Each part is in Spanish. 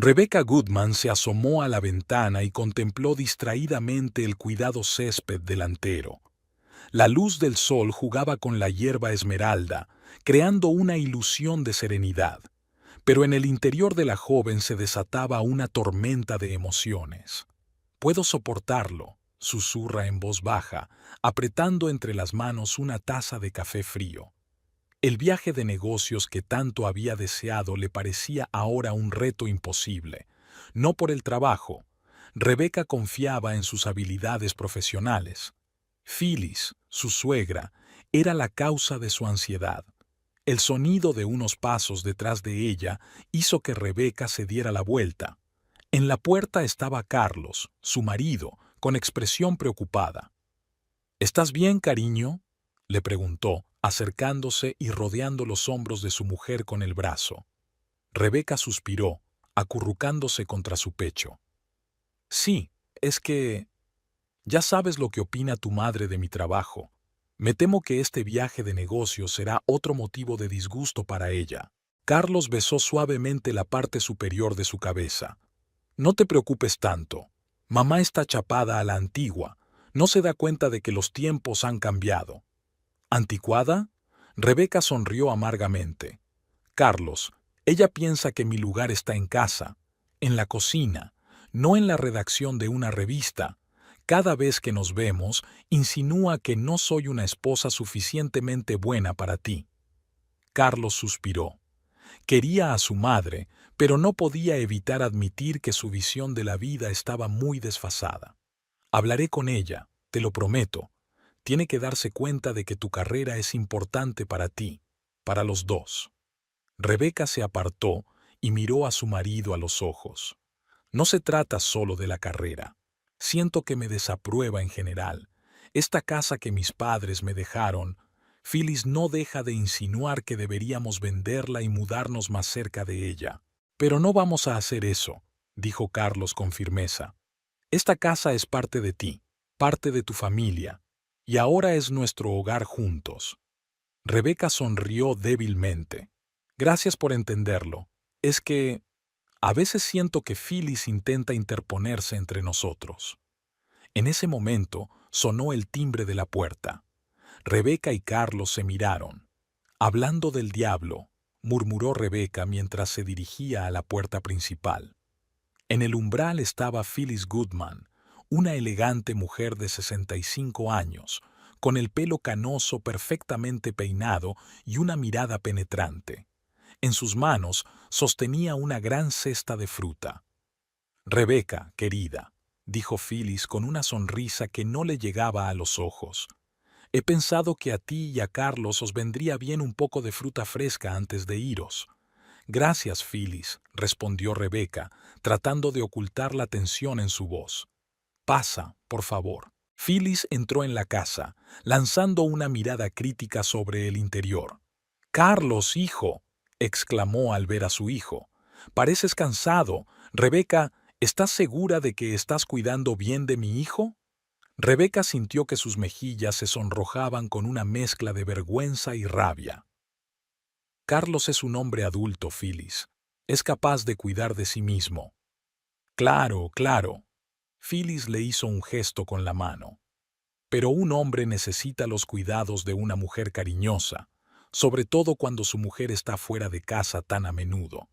Rebecca Goodman se asomó a la ventana y contempló distraídamente el cuidado césped delantero. La luz del sol jugaba con la hierba esmeralda, creando una ilusión de serenidad, pero en el interior de la joven se desataba una tormenta de emociones. «Puedo soportarlo», susurra en voz baja, apretando entre las manos una taza de café frío. El viaje de negocios que tanto había deseado le parecía ahora un reto imposible. No por el trabajo. Rebecca confiaba en sus habilidades profesionales. Phyllis, su suegra, era la causa de su ansiedad. El sonido de unos pasos detrás de ella hizo que Rebecca se diera la vuelta. En la puerta estaba Carlos, su marido, con expresión preocupada. «¿Estás bien, cariño?», le preguntó, acercándose y rodeando los hombros de su mujer con el brazo. Rebecca suspiró, acurrucándose contra su pecho. «Sí, es que... ya sabes lo que opina tu madre de mi trabajo. Me temo que este viaje de negocios será otro motivo de disgusto para ella». Carlos besó suavemente la parte superior de su cabeza. «No te preocupes tanto. Mamá está chapada a la antigua. No se da cuenta de que los tiempos han cambiado». «¿Anticuada?». Rebecca sonrió amargamente. «Carlos, ella piensa que mi lugar está en casa, en la cocina, no en la redacción de una revista. Cada vez que nos vemos, insinúa que no soy una esposa suficientemente buena para ti». Carlos suspiró. Quería a su madre, pero no podía evitar admitir que su visión de la vida estaba muy desfasada. «Hablaré con ella, te lo prometo. Tiene que darse cuenta de que tu carrera es importante para ti, para los dos». Rebecca se apartó y miró a su marido a los ojos. «No se trata solo de la carrera. Siento que me desaprueba en general. Esta casa que mis padres me dejaron, Phyllis no deja de insinuar que deberíamos venderla y mudarnos más cerca de ella. Pero no vamos a hacer eso», dijo Carlos con firmeza. «Esta casa es parte de ti, parte de tu familia, y ahora es nuestro hogar juntos». Rebecca sonrió débilmente. «Gracias por entenderlo. Es que a veces siento que Phyllis intenta interponerse entre nosotros». En ese momento sonó el timbre de la puerta. Rebecca y Carlos se miraron. «Hablando del diablo», murmuró Rebecca mientras se dirigía a la puerta principal. En el umbral estaba Phyllis Goodman, una elegante mujer de 65 años, con el pelo canoso perfectamente peinado y una mirada penetrante. En sus manos sostenía una gran cesta de fruta. «Rebecca, querida», dijo Phyllis con una sonrisa que no le llegaba a los ojos, «he pensado que a ti y a Carlos os vendría bien un poco de fruta fresca antes de iros». «Gracias, Phyllis», respondió Rebecca, tratando de ocultar la tensión en su voz. «Pasa, por favor». Phyllis entró en la casa, lanzando una mirada crítica sobre el interior. «Carlos, hijo», exclamó al ver a su hijo. «Pareces cansado. Rebecca, ¿estás segura de que estás cuidando bien de mi hijo?». Rebecca sintió que sus mejillas se sonrojaban con una mezcla de vergüenza y rabia. «Carlos es un hombre adulto, Phyllis. Es capaz de cuidar de sí mismo». «Claro, claro». Phyllis le hizo un gesto con la mano. «Pero un hombre necesita los cuidados de una mujer cariñosa, sobre todo cuando su mujer está fuera de casa tan a menudo».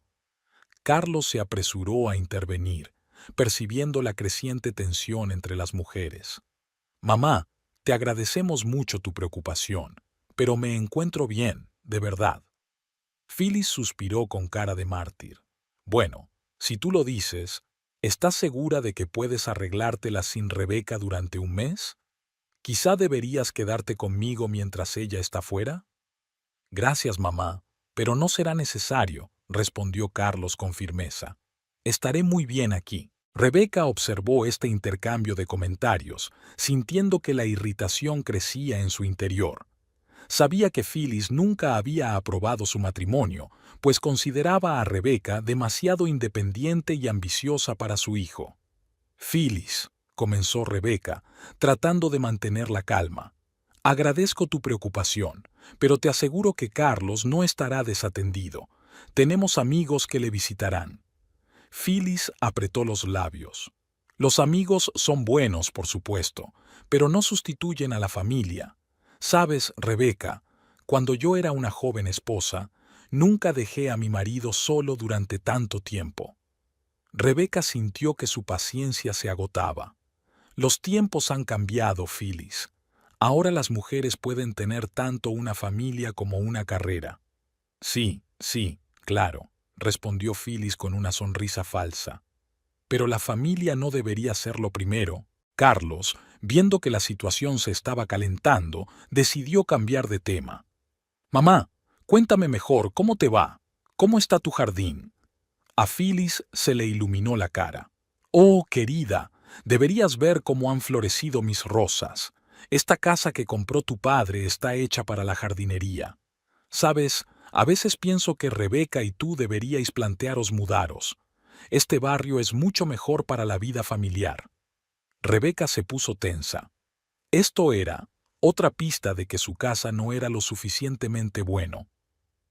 Carlos se apresuró a intervenir, percibiendo la creciente tensión entre las mujeres. «Mamá, te agradecemos mucho tu preocupación, pero me encuentro bien, de verdad». Phyllis suspiró con cara de mártir. «Bueno, si tú lo dices, ¿estás segura de que puedes arreglártela sin Rebecca durante un mes? Quizá deberías quedarte conmigo mientras ella está fuera». «Gracias, mamá, pero no será necesario», respondió Carlos con firmeza. «Estaré muy bien aquí». Rebecca observó este intercambio de comentarios, sintiendo que la irritación crecía en su interior. Sabía que Phyllis nunca había aprobado su matrimonio, pues consideraba a Rebecca demasiado independiente y ambiciosa para su hijo. «Phyllis», comenzó Rebecca, tratando de mantener la calma, «agradezco tu preocupación, pero te aseguro que Carlos no estará desatendido. Tenemos amigos que le visitarán». Phyllis apretó los labios. Los amigos son buenos, por supuesto, pero no sustituyen a la familia. Sabes, Rebeca, cuando yo era una joven esposa, nunca dejé a mi marido solo durante tanto tiempo. Rebeca sintió que su paciencia se agotaba. Los tiempos han cambiado, Phyllis. Ahora las mujeres pueden tener tanto una familia como una carrera. Sí, sí, claro, respondió Phyllis con una sonrisa falsa. Pero la familia no debería ser lo primero. Carlos, viendo que la situación se estaba calentando, decidió cambiar de tema. Mamá, cuéntame mejor, ¿cómo te va? ¿Cómo está tu jardín? A Phyllis se le iluminó la cara. Oh, querida, deberías ver cómo han florecido mis rosas. Esta casa que compró tu padre está hecha para la jardinería. Sabes, a veces pienso que Rebeca y tú deberíais plantearos mudaros. Este barrio es mucho mejor para la vida familiar. Rebeca se puso tensa. Esto era otra pista de que su casa no era lo suficientemente bueno.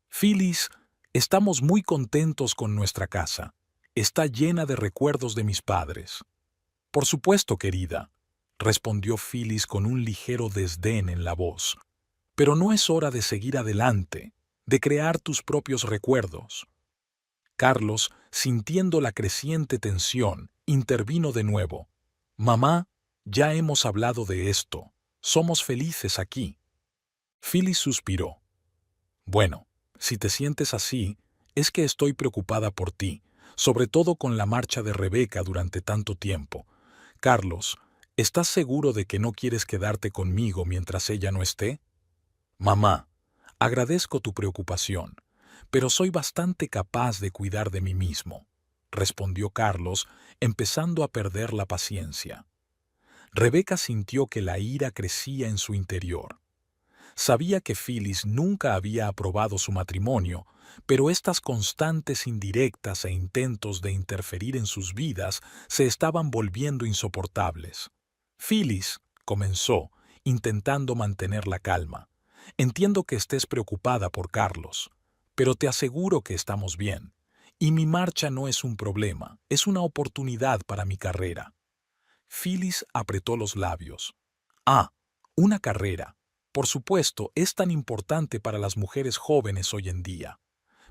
Phyllis, estamos muy contentos con nuestra casa. Está llena de recuerdos de mis padres. Por supuesto, querida, respondió Phyllis con un ligero desdén en la voz. Pero no es hora de seguir adelante, de crear tus propios recuerdos. Carlos, sintiendo la creciente tensión, intervino de nuevo. Mamá, ya hemos hablado de esto. Somos felices aquí. Phyllis suspiró. Bueno, si te sientes así, es que estoy preocupada por ti, sobre todo con la marcha de Rebeca durante tanto tiempo. Carlos, ¿estás seguro de que no quieres quedarte conmigo mientras ella no esté? Mamá, agradezco tu preocupación, pero soy bastante capaz de cuidar de mí mismo, respondió Carlos, empezando a perder la paciencia. Rebeca sintió que la ira crecía en su interior. Sabía que Phyllis nunca había aprobado su matrimonio, pero estas constantes indirectas e intentos de interferir en sus vidas se estaban volviendo insoportables. Phyllis, comenzó, intentando mantener la calma. Entiendo que estés preocupada por Carlos, pero te aseguro que estamos bien. Y mi marcha no es un problema, es una oportunidad para mi carrera. Phyllis apretó los labios. Ah, una carrera. Por supuesto, es tan importante para las mujeres jóvenes hoy en día.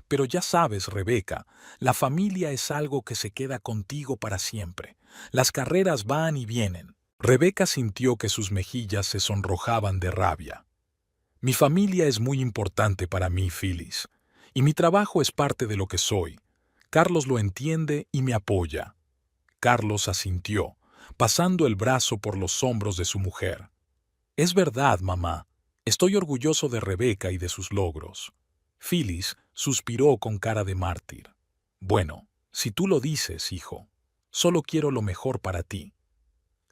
Pero ya sabes, Rebeca, la familia es algo que se queda contigo para siempre. Las carreras van y vienen. Rebeca sintió que sus mejillas se sonrojaban de rabia. Mi familia es muy importante para mí, Phyllis, y mi trabajo es parte de lo que soy. Carlos lo entiende y me apoya. Carlos asintió, pasando el brazo por los hombros de su mujer. Es verdad, mamá. Estoy orgulloso de Rebeca y de sus logros. Phyllis suspiró con cara de mártir. Bueno, si tú lo dices, hijo, solo quiero lo mejor para ti.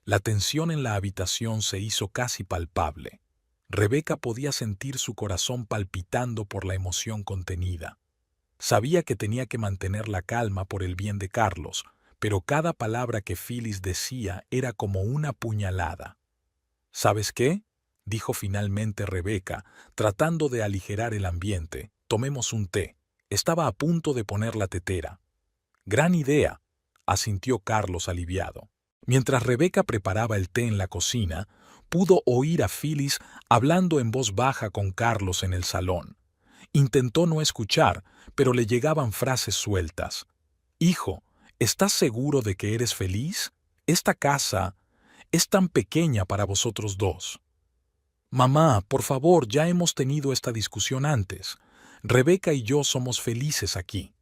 La tensión en la habitación se hizo casi palpable. Rebeca podía sentir su corazón palpitando por la emoción contenida. Sabía que tenía que mantener la calma por el bien de Carlos, pero cada palabra que Phyllis decía era como una puñalada. ¿Sabes qué?, dijo finalmente Rebeca, tratando de aligerar el ambiente. Tomemos un té. Estaba a punto de poner la tetera. Gran idea, asintió Carlos aliviado. Mientras Rebeca preparaba el té en la cocina, pudo oír a Phyllis hablando en voz baja con Carlos en el salón. Intentó no escuchar, pero le llegaban frases sueltas. Hijo, ¿estás seguro de que eres feliz? Esta casa es tan pequeña para vosotros dos. Mamá, por favor, ya hemos tenido esta discusión antes. Rebeca y yo somos felices aquí.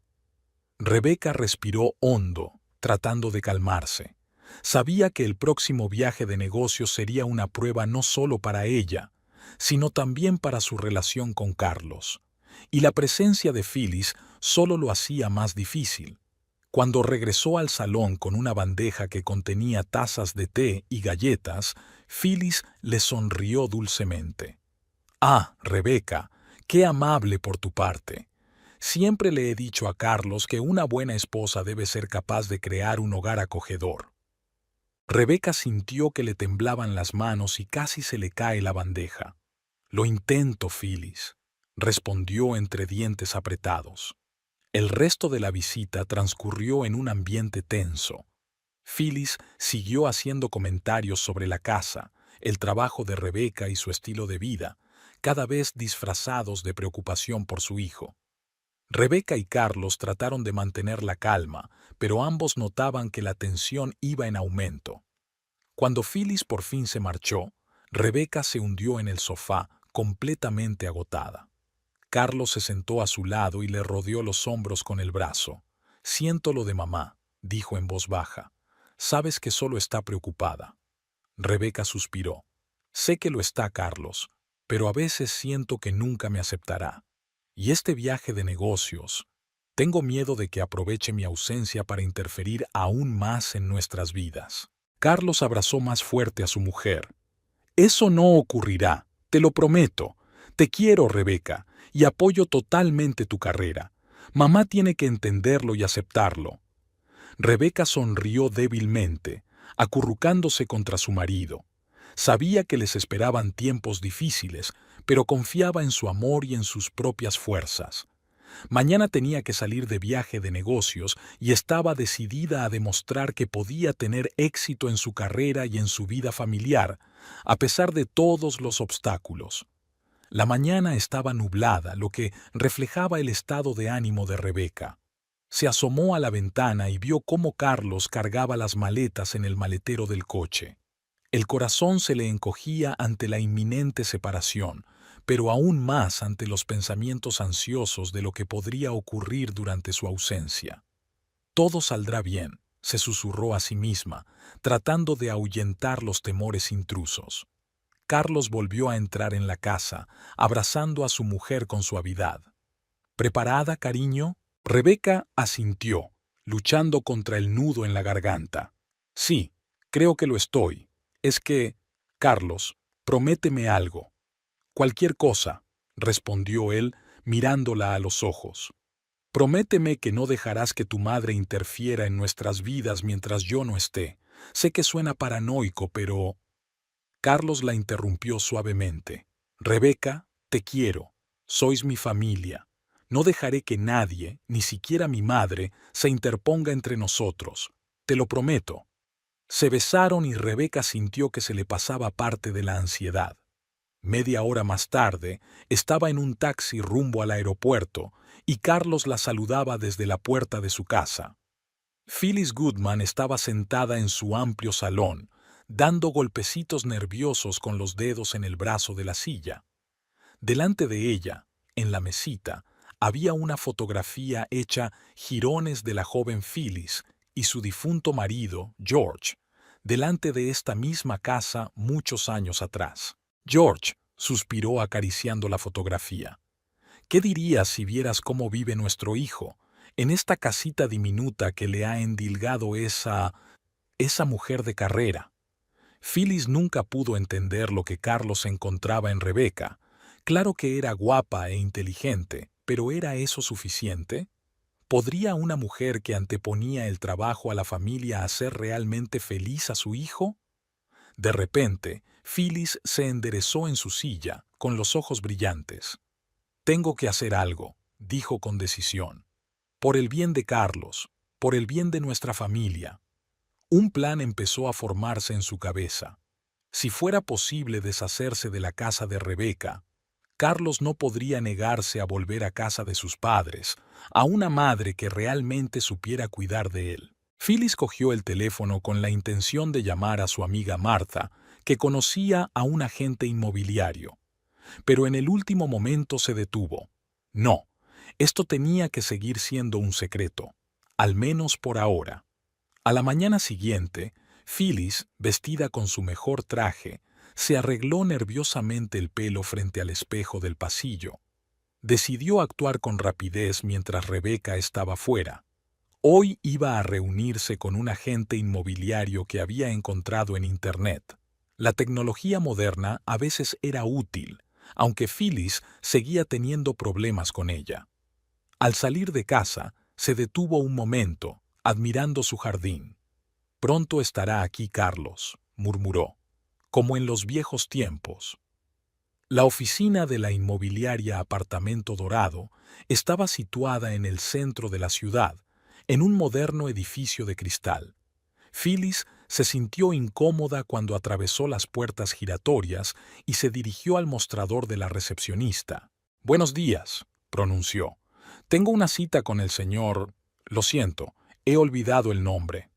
Rebeca respiró hondo, tratando de calmarse. Sabía que el próximo viaje de negocios sería una prueba no solo para ella, sino también para su relación con Carlos. Y la presencia de Phyllis solo lo hacía más difícil. Cuando regresó al salón con una bandeja que contenía tazas de té y galletas, Phyllis le sonrió dulcemente. «Ah, Rebeca, qué amable por tu parte. Siempre le he dicho a Carlos que una buena esposa debe ser capaz de crear un hogar acogedor». Rebeca sintió que le temblaban las manos y casi se le cae la bandeja. «Lo intento, Phyllis», respondió entre dientes apretados. El resto de la visita transcurrió en un ambiente tenso. Phyllis siguió haciendo comentarios sobre la casa, el trabajo de Rebecca y su estilo de vida, cada vez disfrazados de preocupación por su hijo. Rebecca y Carlos trataron de mantener la calma, pero ambos notaban que la tensión iba en aumento. Cuando Phyllis por fin se marchó, Rebecca se hundió en el sofá, completamente agotada. Carlos se sentó a su lado y le rodeó los hombros con el brazo. «Siento lo de mamá», dijo en voz baja. «Sabes que solo está preocupada». Rebecca suspiró. «Sé que lo está, Carlos, pero a veces siento que nunca me aceptará. Y este viaje de negocios, tengo miedo de que aproveche mi ausencia para interferir aún más en nuestras vidas». Carlos abrazó más fuerte a su mujer. «Eso no ocurrirá, te lo prometo. Te quiero, Rebecca, y apoyo totalmente tu carrera. Mamá tiene que entenderlo y aceptarlo». Rebecca sonrió débilmente, acurrucándose contra su marido. Sabía que les esperaban tiempos difíciles, pero confiaba en su amor y en sus propias fuerzas. Mañana tenía que salir de viaje de negocios y estaba decidida a demostrar que podía tener éxito en su carrera y en su vida familiar, a pesar de todos los obstáculos. La mañana estaba nublada, lo que reflejaba el estado de ánimo de Rebecca. Se asomó a la ventana y vio cómo Carlos cargaba las maletas en el maletero del coche. El corazón se le encogía ante la inminente separación, pero aún más ante los pensamientos ansiosos de lo que podría ocurrir durante su ausencia. «Todo saldrá bien», se susurró a sí misma, tratando de ahuyentar los temores intrusos. Carlos volvió a entrar en la casa, abrazando a su mujer con suavidad. «¿Preparada, cariño?» Rebecca asintió, luchando contra el nudo en la garganta. «Sí, creo que lo estoy. Es que, Carlos, prométeme algo». «Cualquier cosa», respondió él, mirándola a los ojos. «Prométeme que no dejarás que tu madre interfiera en nuestras vidas mientras yo no esté. Sé que suena paranoico, pero...» Carlos la interrumpió suavemente. «Rebecca, te quiero. Sois mi familia. No dejaré que nadie, ni siquiera mi madre, se interponga entre nosotros. Te lo prometo». Se besaron y Rebecca sintió que se le pasaba parte de la ansiedad. Media hora más tarde, estaba en un taxi rumbo al aeropuerto y Carlos la saludaba desde la puerta de su casa. Phyllis Goodman estaba sentada en su amplio salón, dando golpecitos nerviosos con los dedos en el brazo de la silla. Delante de ella, en la mesita, había una fotografía hecha jirones de la joven Phyllis y su difunto marido, George, delante de esta misma casa muchos años atrás. «George», suspiró acariciando la fotografía. «¿Qué dirías si vieras cómo vive nuestro hijo, en esta casita diminuta que le ha endilgado esa mujer de carrera?» Phyllis nunca pudo entender lo que Carlos encontraba en Rebecca. Claro que era guapa e inteligente, pero ¿era eso suficiente? ¿Podría una mujer que anteponía el trabajo a la familia hacer realmente feliz a su hijo? De repente, Phyllis se enderezó en su silla, con los ojos brillantes. «Tengo que hacer algo», dijo con decisión. «Por el bien de Carlos, por el bien de nuestra familia». Un plan empezó a formarse en su cabeza. Si fuera posible deshacerse de la casa de Rebecca, Carlos no podría negarse a volver a casa de sus padres, a una madre que realmente supiera cuidar de él. Phyllis cogió el teléfono con la intención de llamar a su amiga Martha, que conocía a un agente inmobiliario. Pero en el último momento se detuvo. No, esto tenía que seguir siendo un secreto, al menos por ahora. A la mañana siguiente, Phyllis, vestida con su mejor traje, se arregló nerviosamente el pelo frente al espejo del pasillo. Decidió actuar con rapidez mientras Rebecca estaba fuera. Hoy iba a reunirse con un agente inmobiliario que había encontrado en Internet. La tecnología moderna a veces era útil, aunque Phyllis seguía teniendo problemas con ella. Al salir de casa, se detuvo un momento, admirando su jardín. «Pronto estará aquí Carlos», murmuró, «como en los viejos tiempos». La oficina de la inmobiliaria Apartamento Dorado estaba situada en el centro de la ciudad, en un moderno edificio de cristal. Phyllis se sintió incómoda cuando atravesó las puertas giratorias y se dirigió al mostrador de la recepcionista. «Buenos días», pronunció. «Tengo una cita con el señor... Lo siento, he olvidado el nombre».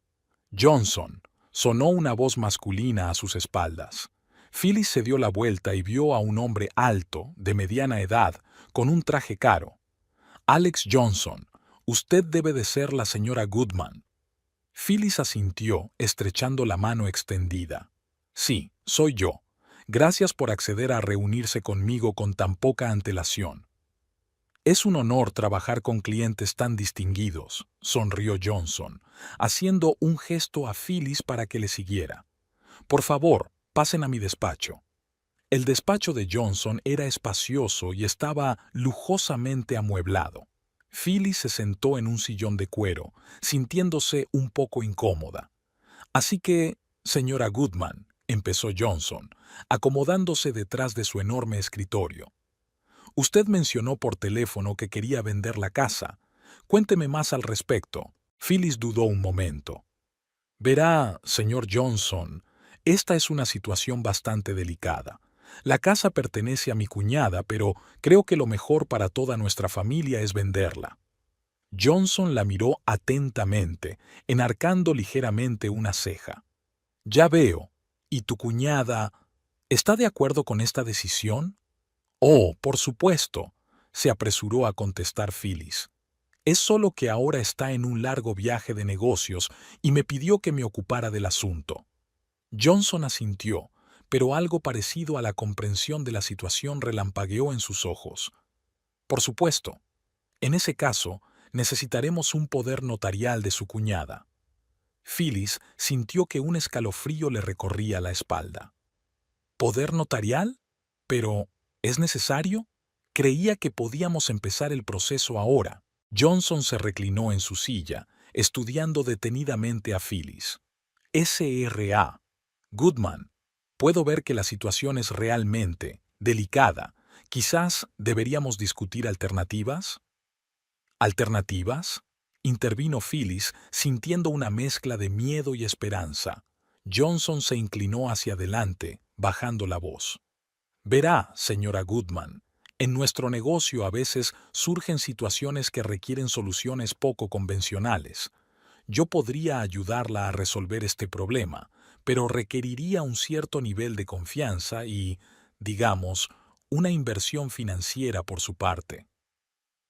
«Johnson», sonó una voz masculina a sus espaldas. Phyllis se dio la vuelta y vio a un hombre alto, de mediana edad, con un traje caro. «Alex Johnson, usted debe de ser la señora Goodman». Phyllis asintió, estrechando la mano extendida. «Sí, soy yo. Gracias por acceder a reunirse conmigo con tan poca antelación». «Es un honor trabajar con clientes tan distinguidos», sonrió Johnson, haciendo un gesto a Phyllis para que le siguiera. «Por favor, pasen a mi despacho». El despacho de Johnson era espacioso y estaba lujosamente amueblado. Phyllis se sentó en un sillón de cuero, sintiéndose un poco incómoda. «Así que, señora Goodman», empezó Johnson, acomodándose detrás de su enorme escritorio. «Usted mencionó por teléfono que quería vender la casa. Cuénteme más al respecto». Phyllis dudó un momento. «Verá, señor Johnson, esta es una situación bastante delicada. La casa pertenece a mi cuñada, pero creo que lo mejor para toda nuestra familia es venderla». Johnson la miró atentamente, enarcando ligeramente una ceja. «Ya veo. ¿Y tu cuñada está de acuerdo con esta decisión?» «Oh, por supuesto», se apresuró a contestar Phyllis. «Es solo que ahora está en un largo viaje de negocios y me pidió que me ocupara del asunto». Johnson asintió, pero algo parecido a la comprensión de la situación relampagueó en sus ojos. «Por supuesto. En ese caso, necesitaremos un poder notarial de su cuñada». Phyllis sintió que un escalofrío le recorría la espalda. «¿Poder notarial? Pero, ¿es necesario? Creía que podíamos empezar el proceso ahora». Johnson se reclinó en su silla, estudiando detenidamente a Phyllis. «S.R.A. Goodman, puedo ver que la situación es realmente delicada. Quizás deberíamos discutir alternativas». «¿Alternativas?», intervino Phyllis, sintiendo una mezcla de miedo y esperanza. Johnson se inclinó hacia adelante, bajando la voz. «Verá, señora Goodman, en nuestro negocio a veces surgen situaciones que requieren soluciones poco convencionales. Yo podría ayudarla a resolver este problema, pero requeriría un cierto nivel de confianza y, digamos, una inversión financiera por su parte».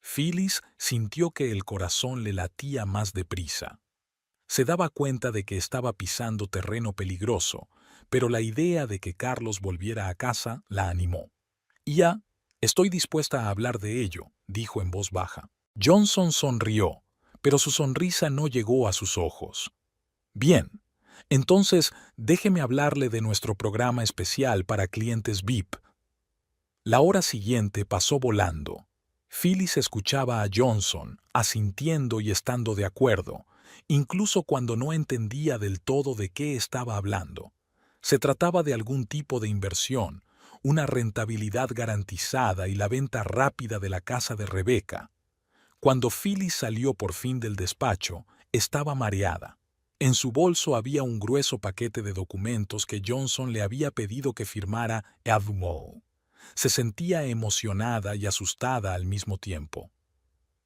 Phyllis sintió que el corazón le latía más deprisa. Se daba cuenta de que estaba pisando terreno peligroso, pero la idea de que Carlos volviera a casa la animó. «Ya, estoy dispuesta a hablar de ello», dijo en voz baja. Johnson sonrió, pero su sonrisa no llegó a sus ojos. «Bien, entonces déjeme hablarle de nuestro programa especial para clientes VIP». La hora siguiente pasó volando. Phyllis escuchaba a Johnson, asintiendo y estando de acuerdo, incluso cuando no entendía del todo de qué estaba hablando. Se trataba de algún tipo de inversión, una rentabilidad garantizada y la venta rápida de la casa de Rebecca. Cuando Phyllis salió por fin del despacho, estaba mareada. En su bolso había un grueso paquete de documentos que Johnson le había pedido que firmara Edmond. Se sentía emocionada y asustada al mismo tiempo.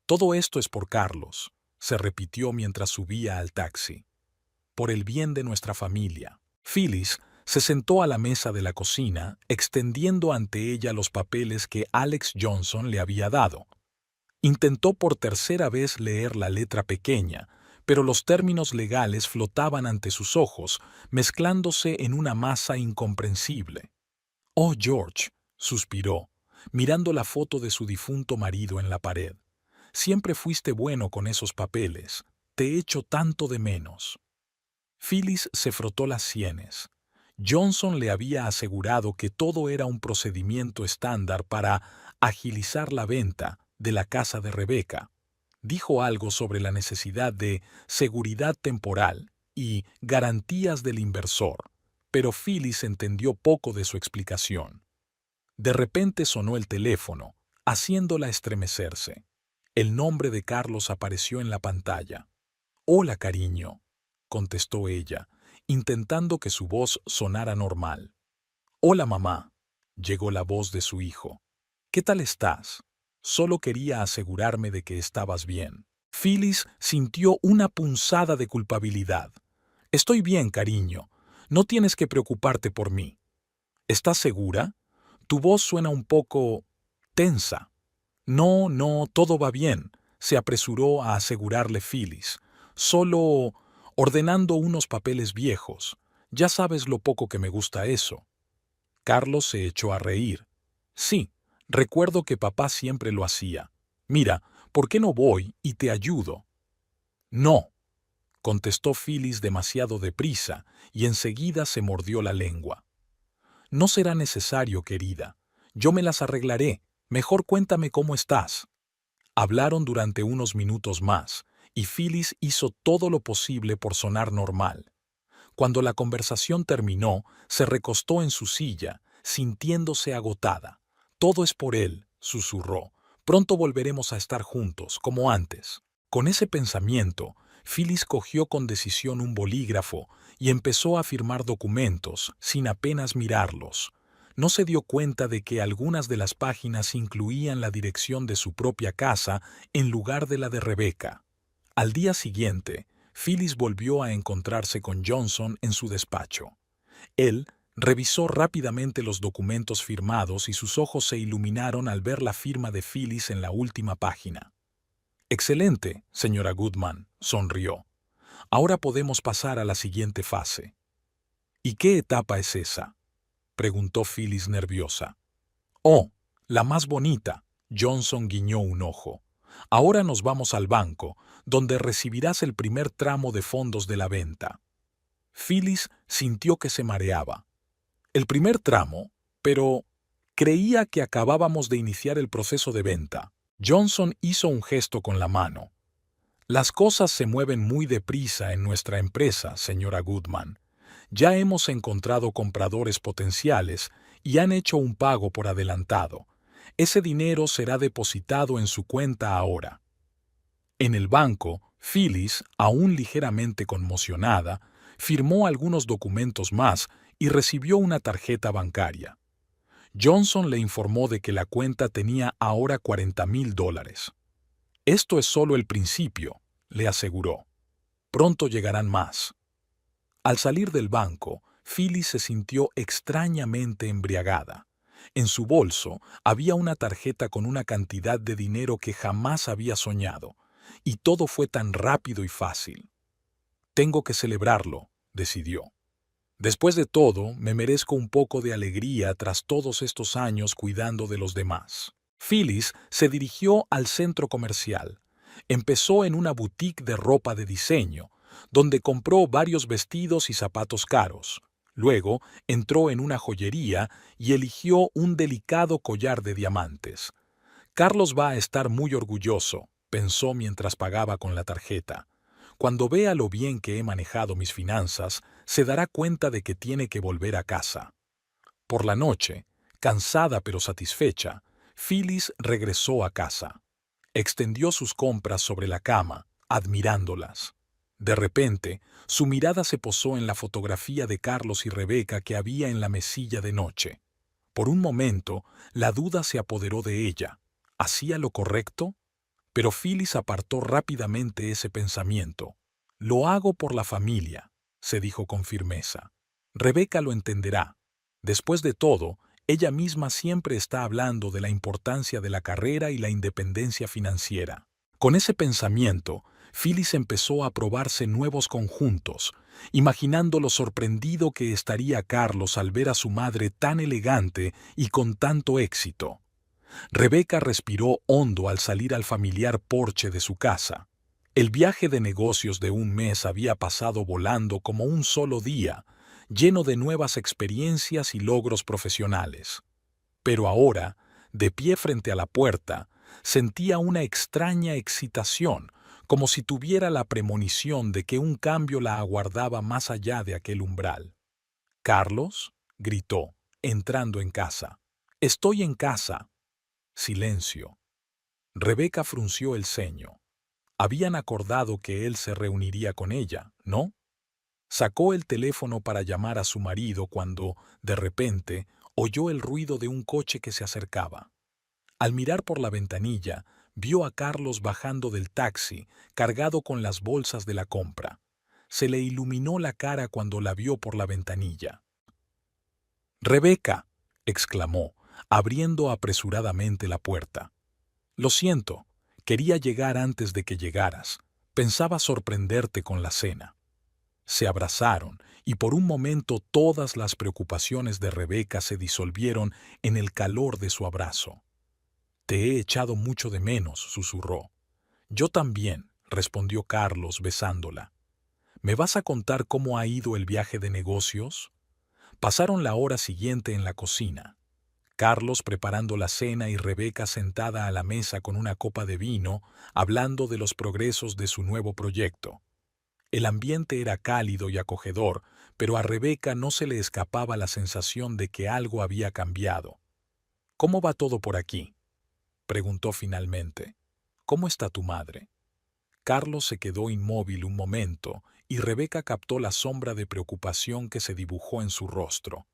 «Todo esto es por Carlos», se repitió mientras subía al taxi. «Por el bien de nuestra familia». Phyllis se sentó a la mesa de la cocina, extendiendo ante ella los papeles que Alex Johnson le había dado. Intentó por tercera vez leer la letra pequeña, pero los términos legales flotaban ante sus ojos, mezclándose en una masa incomprensible. «Oh, George», suspiró, mirando la foto de su difunto marido en la pared. «Siempre fuiste bueno con esos papeles. Te echo tanto de menos». Phyllis se frotó las sienes. Johnson le había asegurado que todo era un procedimiento estándar para agilizar la venta de la casa de Rebecca. Dijo algo sobre la necesidad de seguridad temporal y garantías del inversor, pero Phyllis entendió poco de su explicación. De repente sonó el teléfono, haciéndola estremecerse. El nombre de Carlos apareció en la pantalla. «Hola, cariño», contestó ella, intentando que su voz sonara normal. «Hola, mamá», llegó la voz de su hijo. «¿Qué tal estás? Solo quería asegurarme de que estabas bien». Phyllis sintió una punzada de culpabilidad. «Estoy bien, cariño. No tienes que preocuparte por mí». «¿Estás segura? Tu voz suena un poco tensa». «No, no, todo va bien», se apresuró a asegurarle Phyllis. «Solo ordenando unos papeles viejos. Ya sabes lo poco que me gusta eso». Carlos se echó a reír. «Sí, recuerdo que papá siempre lo hacía. Mira, ¿por qué no voy y te ayudo?» «No», contestó Phyllis demasiado deprisa y enseguida se mordió la lengua. «No será necesario, querida. Yo me las arreglaré. Mejor cuéntame cómo estás». Hablaron durante unos minutos más, y Phyllis hizo todo lo posible por sonar normal. Cuando la conversación terminó, se recostó en su silla, sintiéndose agotada. «Todo es por él», susurró. «Pronto volveremos a estar juntos, como antes». Con ese pensamiento, Phyllis cogió con decisión un bolígrafo y empezó a firmar documentos, sin apenas mirarlos. No se dio cuenta de que algunas de las páginas incluían la dirección de su propia casa en lugar de la de Rebecca. Al día siguiente, Phyllis volvió a encontrarse con Johnson en su despacho. Él revisó rápidamente los documentos firmados y sus ojos se iluminaron al ver la firma de Phyllis en la última página. «Excelente, señora Goodman», sonrió. «Ahora podemos pasar a la siguiente fase». «¿Y qué etapa es esa?», preguntó Phyllis nerviosa. «Oh, la más bonita», Johnson guiñó un ojo. «Ahora nos vamos al banco, donde recibirás el primer tramo de fondos de la venta». Phyllis sintió que se mareaba. «¿El primer tramo? Pero creía que acabábamos de iniciar el proceso de venta». Johnson hizo un gesto con la mano. «Las cosas se mueven muy deprisa en nuestra empresa, señora Goodman. Ya hemos encontrado compradores potenciales y han hecho un pago por adelantado. Ese dinero será depositado en su cuenta ahora». En el banco, Phyllis, aún ligeramente conmocionada, firmó algunos documentos más y recibió una tarjeta bancaria. Johnson le informó de que la cuenta tenía ahora $40,000. «Esto es solo el principio», le aseguró. «Pronto llegarán más». Al salir del banco, Phyllis se sintió extrañamente embriagada. En su bolso había una tarjeta con una cantidad de dinero que jamás había soñado, y todo fue tan rápido y fácil. «Tengo que celebrarlo», decidió. «Después de todo, me merezco un poco de alegría tras todos estos años cuidando de los demás». Phyllis se dirigió al centro comercial. Empezó en una boutique de ropa de diseño, donde compró varios vestidos y zapatos caros. Luego entró en una joyería y eligió un delicado collar de diamantes. «Carlos va a estar muy orgulloso», pensó mientras pagaba con la tarjeta. «Cuando vea lo bien que he manejado mis finanzas, se dará cuenta de que tiene que volver a casa». Por la noche, cansada pero satisfecha, Phyllis regresó a casa. Extendió sus compras sobre la cama, admirándolas. De repente, su mirada se posó en la fotografía de Carlos y Rebecca que había en la mesilla de noche. Por un momento, la duda se apoderó de ella. ¿Hacía lo correcto? Pero Phyllis apartó rápidamente ese pensamiento. «Lo hago por la familia», se dijo con firmeza. «Rebecca lo entenderá. Después de todo, ella misma siempre está hablando de la importancia de la carrera y la independencia financiera». Con ese pensamiento, Phyllis empezó a probarse nuevos conjuntos, imaginando lo sorprendido que estaría Carlos al ver a su madre tan elegante y con tanto éxito. Rebecca respiró hondo al salir al familiar porche de su casa. El viaje de negocios de un mes había pasado volando como un solo día, lleno de nuevas experiencias y logros profesionales. Pero ahora, de pie frente a la puerta, sentía una extraña excitación, como si tuviera la premonición de que un cambio la aguardaba más allá de aquel umbral. «¿Carlos?», gritó, entrando en casa. Estoy en casa. Silencio. Rebeca frunció el ceño. Habían acordado que él se reuniría con ella, ¿no? Sacó el teléfono para llamar a su marido cuando, de repente, oyó el ruido de un coche que se acercaba. Al mirar por la ventanilla, vio a Carlos bajando del taxi, cargado con las bolsas de la compra. Se le iluminó la cara cuando la vio por la ventanilla. «¡Rebeca!», exclamó, abriendo apresuradamente la puerta. «Lo siento, quería llegar antes de que llegaras. Pensaba sorprenderte con la cena». Se abrazaron y por un momento todas las preocupaciones de Rebeca se disolvieron en el calor de su abrazo. «Te he echado mucho de menos», susurró. «Yo también», respondió Carlos besándola. «¿Me vas a contar cómo ha ido el viaje de negocios?». Pasaron la hora siguiente en la cocina. Carlos preparando la cena y Rebeca sentada a la mesa con una copa de vino, hablando de los progresos de su nuevo proyecto. El ambiente era cálido y acogedor, pero a Rebeca no se le escapaba la sensación de que algo había cambiado. «¿Cómo va todo por aquí?», preguntó finalmente. «¿Cómo está tu madre?». Carlos se quedó inmóvil un momento y Rebeca captó la sombra de preocupación que se dibujó en su rostro.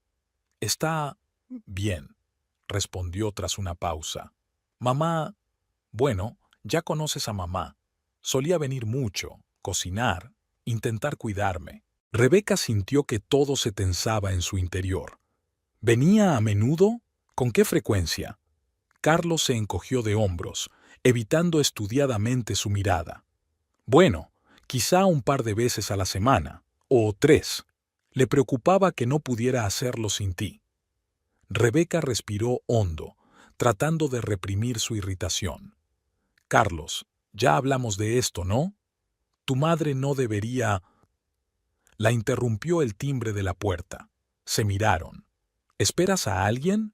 «Está bien», respondió tras una pausa. «Mamá, bueno, ya conoces a mamá. Solía venir mucho, cocinar, intentar cuidarme». Rebeca sintió que todo se tensaba en su interior. «¿Venía a menudo? ¿Con qué frecuencia?». Carlos se encogió de hombros, evitando estudiadamente su mirada. «Bueno, quizá un par de veces a la semana, o 3. Le preocupaba que no pudiera hacerlo sin ti». Rebeca respiró hondo, tratando de reprimir su irritación. «Carlos, ya hablamos de esto, ¿no? Tu madre no debería...». La interrumpió el timbre de la puerta. Se miraron. «¿Esperas a alguien?»,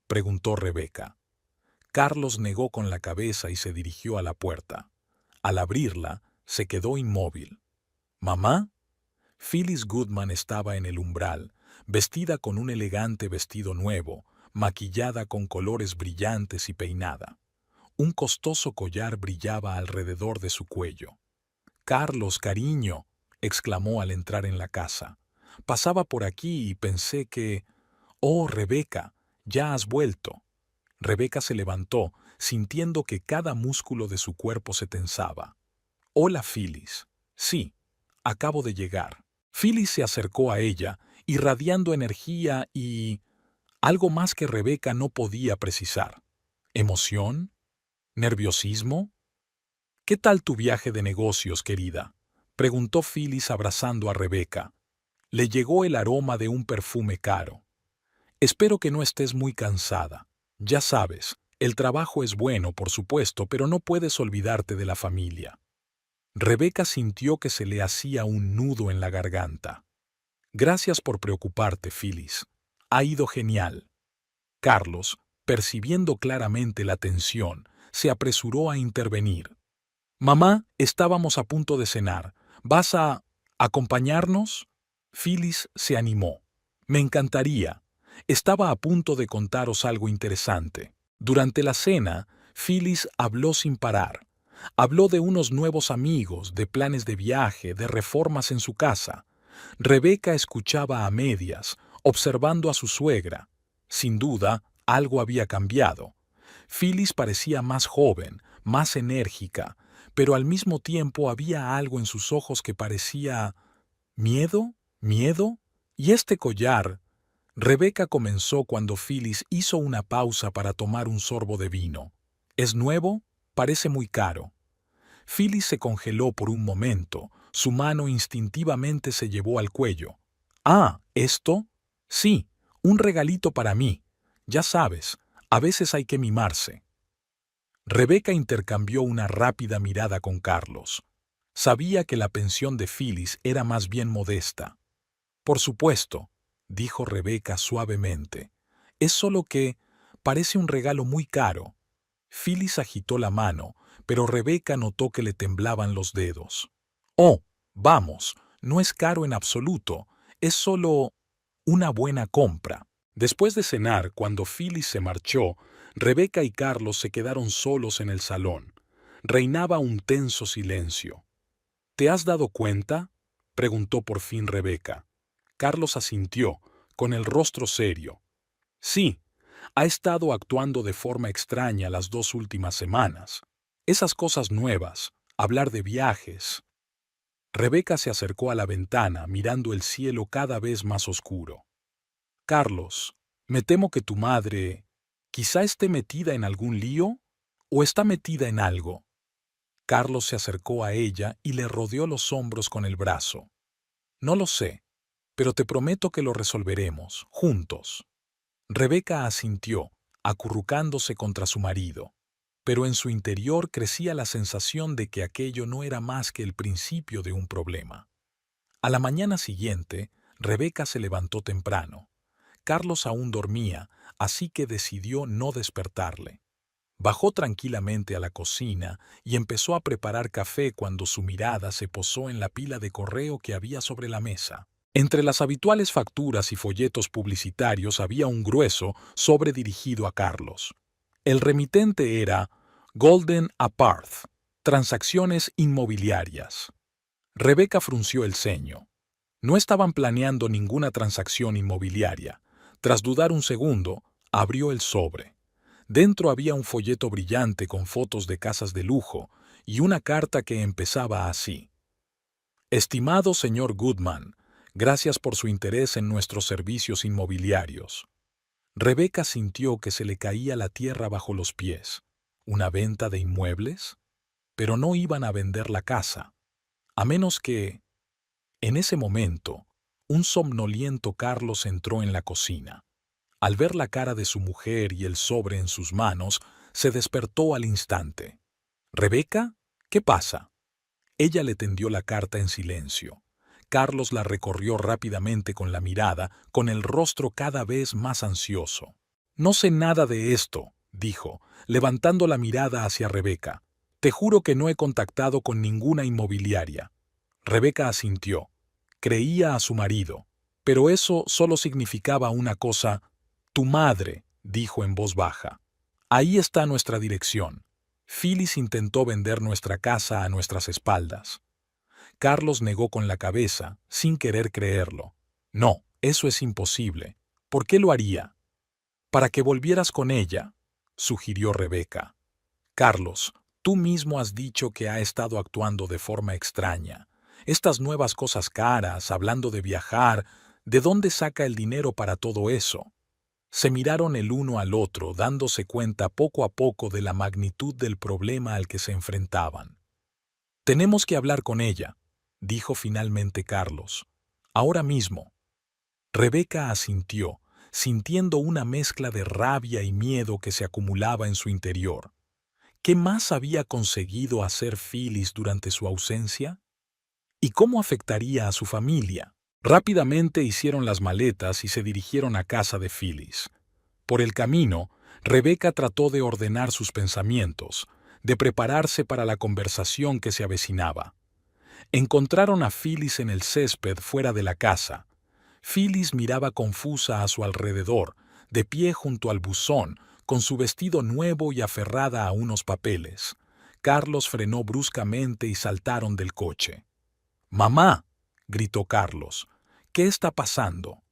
preguntó Rebeca. Carlos negó con la cabeza y se dirigió a la puerta. Al abrirla, se quedó inmóvil. «¿Mamá?». Phyllis Goodman estaba en el umbral, vestida con un elegante vestido nuevo, maquillada con colores brillantes y peinada. Un costoso collar brillaba alrededor de su cuello. «Carlos, cariño», exclamó al entrar en la casa. «Pasaba por aquí y pensé que...». «Oh, Rebeca, ya has vuelto». Rebeca se levantó, sintiendo que cada músculo de su cuerpo se tensaba. «Hola, Phyllis». «Sí, acabo de llegar». Phyllis se acercó a ella, irradiando energía y... algo más que Rebeca no podía precisar. ¿Emoción? ¿Nerviosismo? «¿Qué tal tu viaje de negocios, querida?», preguntó Phyllis abrazando a Rebeca. Le llegó el aroma de un perfume caro. «Espero que no estés muy cansada. Ya sabes, el trabajo es bueno, por supuesto, pero no puedes olvidarte de la familia». Rebeca sintió que se le hacía un nudo en la garganta. «Gracias por preocuparte, Phyllis. Ha ido genial». Carlos, percibiendo claramente la tensión, se apresuró a intervenir. «Mamá, estábamos a punto de cenar. ¿Vas a acompañarnos?». Phyllis se animó. «Me encantaría. Estaba a punto de contaros algo interesante». Durante la cena, Phyllis habló sin parar. Habló de unos nuevos amigos, de planes de viaje, de reformas en su casa. Rebeca escuchaba a medias, observando a su suegra. Sin duda, algo había cambiado. Phyllis parecía más joven, más enérgica, pero al mismo tiempo había algo en sus ojos que parecía... ¿miedo? ¿Miedo? ¿Y este collar? Rebeca comenzó cuando Phyllis hizo una pausa para tomar un sorbo de vino. «¿Es nuevo? Parece muy caro». Phyllis se congeló por un momento. Su mano instintivamente se llevó al cuello. «Ah, ¿esto? Sí, un regalito para mí. Ya sabes, a veces hay que mimarse». Rebeca intercambió una rápida mirada con Carlos. Sabía que la pensión de Phyllis era más bien modesta. «Por supuesto», dijo Rebeca suavemente. «Es solo que parece un regalo muy caro». Phyllis agitó la mano, pero Rebeca notó que le temblaban los dedos. «Oh, vamos, no es caro en absoluto, es solo una buena compra». Después de cenar, cuando Phyllis se marchó, Rebeca y Carlos se quedaron solos en el salón. Reinaba un tenso silencio. ¿Te has dado cuenta?, preguntó por fin Rebeca. Carlos asintió, con el rostro serio. Sí, ha estado actuando de forma extraña las 2 últimas semanas. Esas cosas nuevas, hablar de viajes. Rebeca se acercó a la ventana, mirando el cielo cada vez más oscuro. Carlos, me temo que tu madre quizá esté metida en algún lío o está metida en algo. Carlos se acercó a ella y le rodeó los hombros con el brazo. No lo sé, pero te prometo que lo resolveremos, juntos. Rebeca asintió, acurrucándose contra su marido, pero en su interior crecía la sensación de que aquello no era más que el principio de un problema. A la mañana siguiente, Rebeca se levantó temprano. Carlos aún dormía, así que decidió no despertarle. Bajó tranquilamente a la cocina y empezó a preparar café cuando su mirada se posó en la pila de correo que había sobre la mesa. Entre las habituales facturas y folletos publicitarios había un grueso sobre dirigido a Carlos. El remitente era Golden Aparth, transacciones inmobiliarias. Rebeca frunció el ceño. No estaban planeando ninguna transacción inmobiliaria. Tras dudar un segundo, abrió el sobre. Dentro había un folleto brillante con fotos de casas de lujo y una carta que empezaba así. Estimado señor Goodman, gracias por su interés en nuestros servicios inmobiliarios. Rebeca sintió que se le caía la tierra bajo los pies. ¿Una venta de inmuebles? Pero no iban a vender la casa. A menos que... En ese momento, un somnoliento Carlos entró en la cocina. Al ver la cara de su mujer y el sobre en sus manos, se despertó al instante. «¿Rebeca? ¿Qué pasa?». Ella le tendió la carta en silencio. Carlos la recorrió rápidamente con la mirada, con el rostro cada vez más ansioso. «No sé nada de esto», dijo, levantando la mirada hacia Rebeca. «Te juro que no he contactado con ninguna inmobiliaria». Rebeca asintió. Creía a su marido, pero eso solo significaba una cosa. «Tu madre», dijo en voz baja. «Ahí está nuestra dirección. Phyllis intentó vender nuestra casa a nuestras espaldas». Carlos negó con la cabeza, sin querer creerlo. «No, eso es imposible. ¿Por qué lo haría?». «Para que volvieras con ella», sugirió Rebeca. «Carlos, tú mismo has dicho que ha estado actuando de forma extraña. Estas nuevas cosas caras, hablando de viajar, ¿de dónde saca el dinero para todo eso?». Se miraron el uno al otro, dándose cuenta poco a poco de la magnitud del problema al que se enfrentaban. «Tenemos que hablar con ella», dijo finalmente Carlos. «Ahora mismo». Rebeca asintió, sintiendo una mezcla de rabia y miedo que se acumulaba en su interior. ¿Qué más había conseguido hacer Phyllis durante su ausencia? ¿Y cómo afectaría a su familia? Rápidamente hicieron las maletas y se dirigieron a casa de Phyllis. Por el camino, Rebeca trató de ordenar sus pensamientos, de prepararse para la conversación que se avecinaba. Encontraron a Phyllis en el césped fuera de la casa. Phyllis miraba confusa a su alrededor, de pie junto al buzón, con su vestido nuevo y aferrada a unos papeles. Carlos frenó bruscamente y saltaron del coche. «¡Mamá!», gritó Carlos. «¿Qué está pasando?».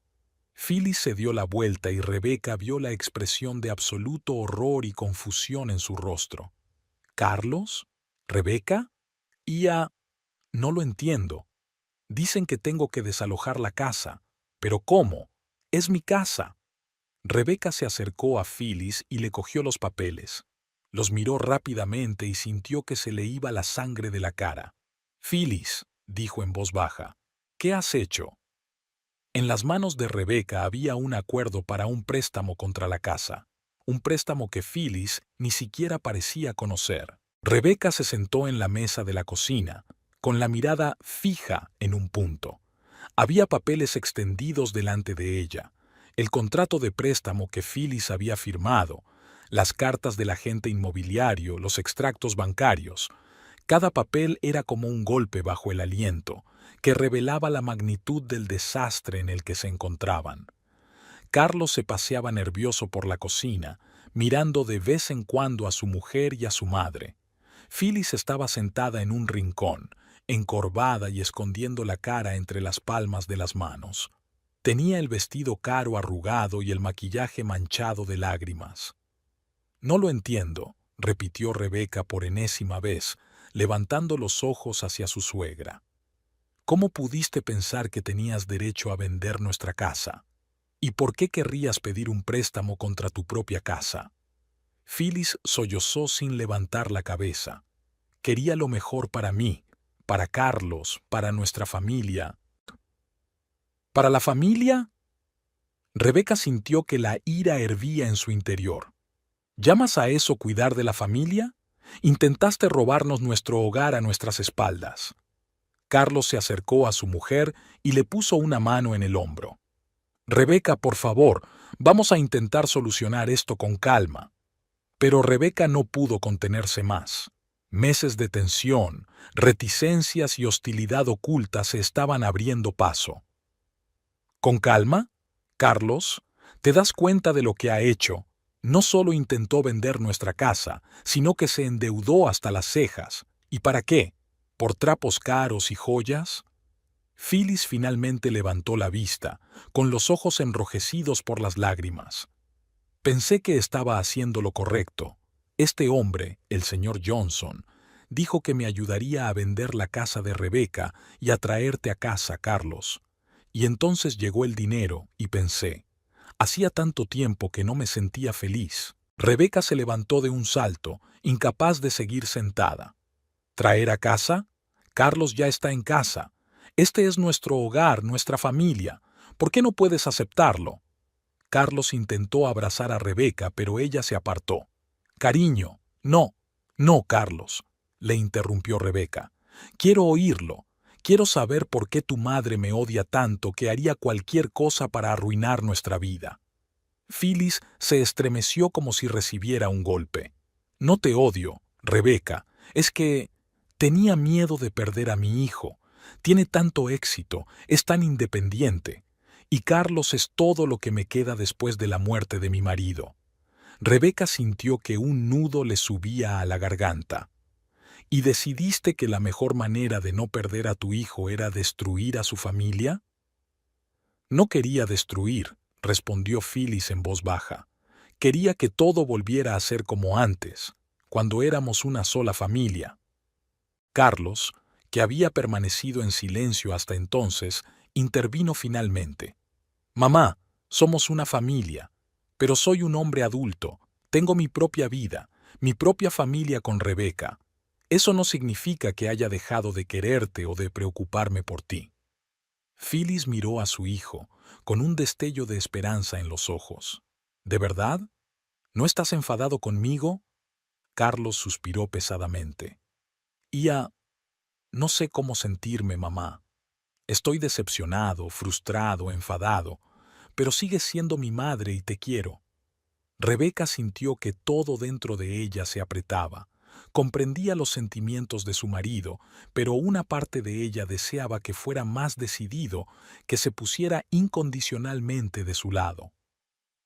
Phyllis se dio la vuelta y Rebeca vio la expresión de absoluto horror y confusión en su rostro. «¿Carlos? ¿Rebeca? No lo entiendo. Dicen que tengo que desalojar la casa. ¿Pero cómo? Es mi casa». Rebeca se acercó a Phyllis y le cogió los papeles. Los miró rápidamente y sintió que se le iba la sangre de la cara. «Phyllis», dijo en voz baja, «¿qué has hecho?». En las manos de Rebeca había un acuerdo para un préstamo contra la casa, un préstamo que Phyllis ni siquiera parecía conocer. Rebeca se sentó en la mesa de la cocina, con la mirada fija en un punto. Había papeles extendidos delante de ella, el contrato de préstamo que Phyllis había firmado, las cartas del agente inmobiliario, los extractos bancarios. Cada papel era como un golpe bajo el aliento, que revelaba la magnitud del desastre en el que se encontraban. Carlos se paseaba nervioso por la cocina, mirando de vez en cuando a su mujer y a su madre. Phyllis estaba sentada en un rincón, encorvada y escondiendo la cara entre las palmas de las manos. Tenía el vestido caro arrugado y el maquillaje manchado de lágrimas. «No lo entiendo», repitió Rebeca por enésima vez, levantando los ojos hacia su suegra. «¿Cómo pudiste pensar que tenías derecho a vender nuestra casa? ¿Y por qué querrías pedir un préstamo contra tu propia casa?» Phyllis sollozó sin levantar la cabeza. «Quería lo mejor para mí, para Carlos, para nuestra familia». ¿Para la familia? Rebeca sintió que la ira hervía en su interior. ¿Llamas a eso cuidar de la familia? Intentaste robarnos nuestro hogar a nuestras espaldas. Carlos se acercó a su mujer y le puso una mano en el hombro. Rebeca, por favor, vamos a intentar solucionar esto con calma. Pero Rebeca no pudo contenerse más. Meses de tensión, reticencias y hostilidad oculta se estaban abriendo paso. ¿Con calma? Carlos, ¿te das cuenta de lo que ha hecho? No solo intentó vender nuestra casa, sino que se endeudó hasta las cejas. ¿Y para qué? ¿Por trapos caros y joyas? Phyllis finalmente levantó la vista, con los ojos enrojecidos por las lágrimas. Pensé que estaba haciendo lo correcto. Este hombre, el señor Johnson, dijo que me ayudaría a vender la casa de Rebeca y a traerte a casa, Carlos. Y entonces llegó el dinero y pensé, hacía tanto tiempo que no me sentía feliz. Rebeca se levantó de un salto, incapaz de seguir sentada. ¿Traer a casa? Carlos ya está en casa. Este es nuestro hogar, nuestra familia. ¿Por qué no puedes aceptarlo? Carlos intentó abrazar a Rebeca, pero ella se apartó. Cariño, no, no, Carlos, le interrumpió Rebeca. Quiero oírlo. Quiero saber por qué tu madre me odia tanto que haría cualquier cosa para arruinar nuestra vida. Phyllis se estremeció como si recibiera un golpe. No te odio, Rebeca, es que tenía miedo de perder a mi hijo. Tiene tanto éxito, es tan independiente. Y Carlos es todo lo que me queda después de la muerte de mi marido. Rebeca sintió que un nudo le subía a la garganta. ¿Y decidiste que la mejor manera de no perder a tu hijo era destruir a su familia? No quería destruir, respondió Phyllis en voz baja. Quería que todo volviera a ser como antes, cuando éramos una sola familia. Carlos, que había permanecido en silencio hasta entonces, intervino finalmente. Mamá, somos una familia, pero soy un hombre adulto, tengo mi propia vida, mi propia familia con Rebeca. Eso no significa que haya dejado de quererte o de preocuparme por ti. Phyllis miró a su hijo, con un destello de esperanza en los ojos. ¿De verdad? ¿No estás enfadado conmigo? Carlos suspiró pesadamente. No sé cómo sentirme, mamá. Estoy decepcionado, frustrado, enfadado, pero sigues siendo mi madre y te quiero. Rebeca sintió que todo dentro de ella se apretaba. Comprendía los sentimientos de su marido, pero una parte de ella deseaba que fuera más decidido, que se pusiera incondicionalmente de su lado.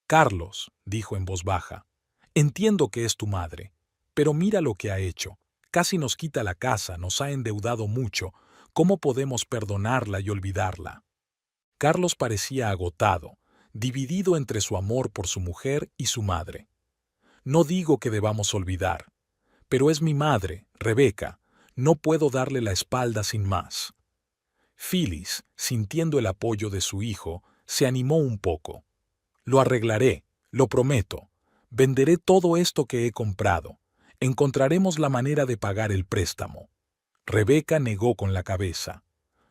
Carlos, dijo en voz baja, entiendo que es tu madre, pero mira lo que ha hecho. Casi nos quita la casa, nos ha endeudado mucho. ¿Cómo podemos perdonarla y olvidarla? Carlos parecía agotado, dividido entre su amor por su mujer y su madre. No digo que debamos olvidar, pero es mi madre, Rebeca. No puedo darle la espalda sin más. Phyllis, sintiendo el apoyo de su hijo, se animó un poco. Lo arreglaré, lo prometo. Venderé todo esto que he comprado. Encontraremos la manera de pagar el préstamo. Rebeca negó con la cabeza.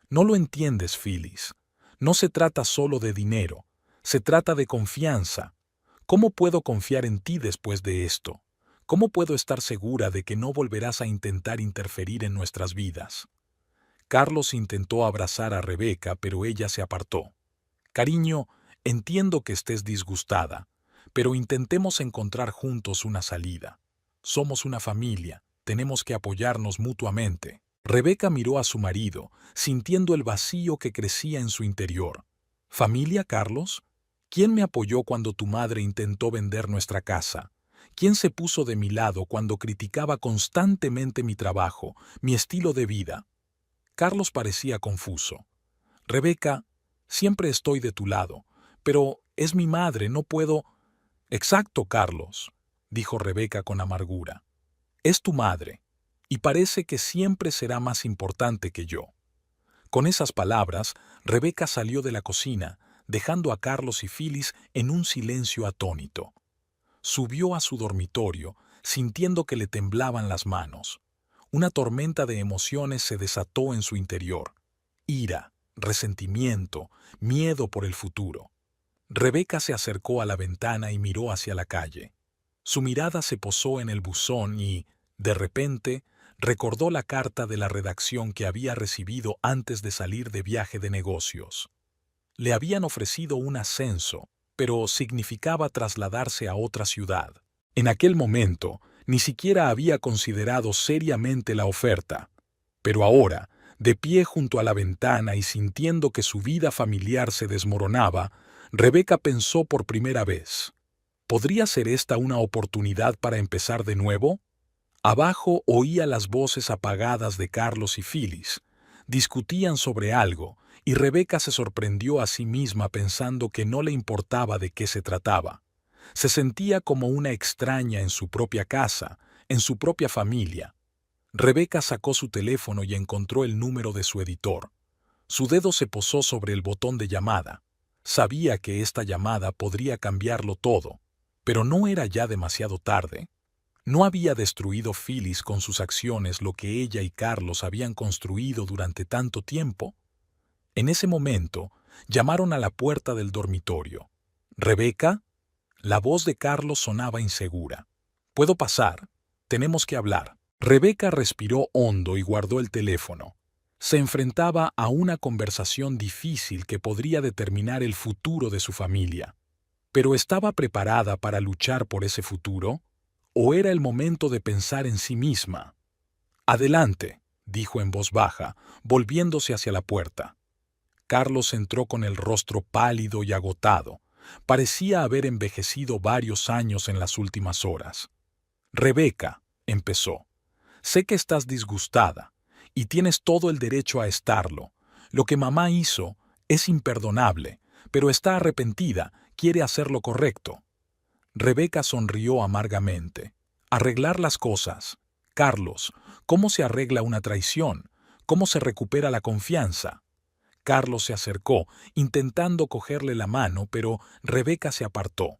No lo entiendes, Phyllis. No se trata solo de dinero. Se trata de confianza. ¿Cómo puedo confiar en ti después de esto? ¿Cómo puedo estar segura de que no volverás a intentar interferir en nuestras vidas? Carlos intentó abrazar a Rebeca, pero ella se apartó. Cariño, entiendo que estés disgustada, pero intentemos encontrar juntos una salida. Somos una familia, tenemos que apoyarnos mutuamente. Rebeca miró a su marido, sintiendo el vacío que crecía en su interior. ¿Familia, Carlos? ¿Quién me apoyó cuando tu madre intentó vender nuestra casa? ¿Quién se puso de mi lado cuando criticaba constantemente mi trabajo, mi estilo de vida? Carlos parecía confuso. Rebeca, siempre estoy de tu lado, pero es mi madre, no puedo... Exacto, Carlos, dijo Rebeca con amargura. Es tu madre, y parece que siempre será más importante que yo. Con esas palabras, Rebeca salió de la cocina, dejando a Carlos y Phyllis en un silencio atónito. Subió a su dormitorio, sintiendo que le temblaban las manos. Una tormenta de emociones se desató en su interior. Ira, resentimiento, miedo por el futuro. Rebeca se acercó a la ventana y miró hacia la calle. Su mirada se posó en el buzón y, de repente, recordó la carta de la redacción que había recibido antes de salir de viaje de negocios. Le habían ofrecido un ascenso, pero significaba trasladarse a otra ciudad. En aquel momento, ni siquiera había considerado seriamente la oferta. Pero ahora, de pie junto a la ventana y sintiendo que su vida familiar se desmoronaba, Rebeca pensó por primera vez: ¿podría ser esta una oportunidad para empezar de nuevo? Abajo oía las voces apagadas de Carlos y Phyllis. Discutían sobre algo, y Rebeca se sorprendió a sí misma pensando que no le importaba de qué se trataba. Se sentía como una extraña en su propia casa, en su propia familia. Rebeca sacó su teléfono y encontró el número de su editor. Su dedo se posó sobre el botón de llamada. Sabía que esta llamada podría cambiarlo todo, pero ¿no era ya demasiado tarde? ¿No había destruido Phyllis con sus acciones lo que ella y Carlos habían construido durante tanto tiempo? En ese momento, llamaron a la puerta del dormitorio. ¿Rebeca? La voz de Carlos sonaba insegura. ¿Puedo pasar? Tenemos que hablar. Rebeca respiró hondo y guardó el teléfono. Se enfrentaba a una conversación difícil que podría determinar el futuro de su familia. ¿Pero estaba preparada para luchar por ese futuro? ¿O era el momento de pensar en sí misma? Adelante, dijo en voz baja, volviéndose hacia la puerta. Carlos entró con el rostro pálido y agotado. Parecía haber envejecido varios años en las últimas horas. Rebeca, empezó, sé que estás disgustada, y tienes todo el derecho a estarlo. Lo que mamá hizo es imperdonable, pero está arrepentida, quiere hacer lo correcto. Rebeca sonrió amargamente. Arreglar las cosas. Carlos, ¿cómo se arregla una traición? ¿Cómo se recupera la confianza? Carlos se acercó, intentando cogerle la mano, pero Rebeca se apartó.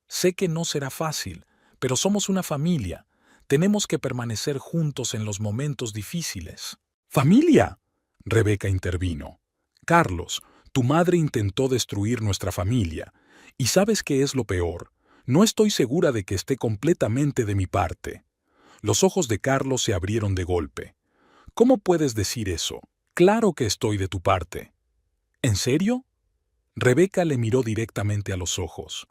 Sé que no será fácil, pero somos una familia. Tenemos que permanecer juntos en los momentos difíciles. ¿Familia? Rebeca intervino. Carlos, tu madre intentó destruir nuestra familia. ¿Y sabes qué es lo peor? No estoy segura de que esté completamente de mi parte. Los ojos de Carlos se abrieron de golpe. ¿Cómo puedes decir eso? Claro que estoy de tu parte. ¿En serio? Rebeca le miró directamente a los ojos.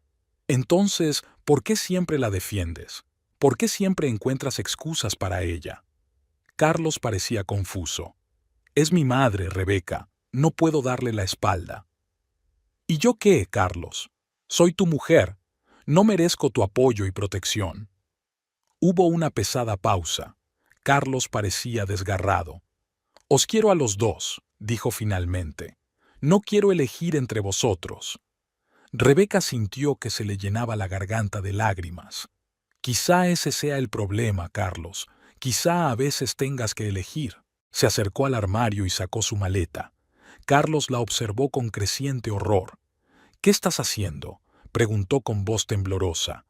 Entonces, ¿por qué siempre la defiendes? ¿Por qué siempre encuentras excusas para ella? Carlos parecía confuso. Es mi madre, Rebeca. No puedo darle la espalda. ¿Y yo qué, Carlos? Soy tu mujer. No merezco tu apoyo y protección. Hubo una pesada pausa. Carlos parecía desgarrado. Os quiero a los dos, dijo finalmente. No quiero elegir entre vosotros. Rebeca sintió que se le llenaba la garganta de lágrimas. Quizá ese sea el problema, Carlos. Quizá a veces tengas que elegir. Se acercó al armario y sacó su maleta. Carlos la observó con creciente horror. ¿Qué estás haciendo?, preguntó con voz temblorosa.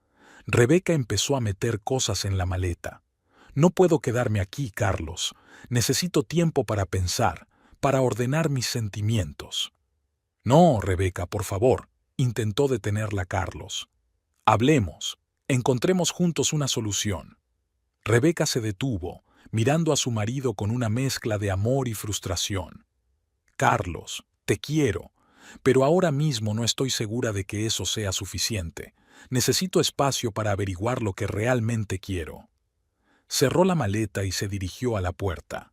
Rebeca empezó a meter cosas en la maleta. No puedo quedarme aquí, Carlos. Necesito tiempo para pensar, para ordenar mis sentimientos. No, Rebeca, por favor, intentó detenerla Carlos. Hablemos, encontremos juntos una solución. Rebeca se detuvo, mirando a su marido con una mezcla de amor y frustración. Carlos, te quiero, pero ahora mismo no estoy segura de que eso sea suficiente. Necesito espacio para averiguar lo que realmente quiero. Cerró la maleta y se dirigió a la puerta.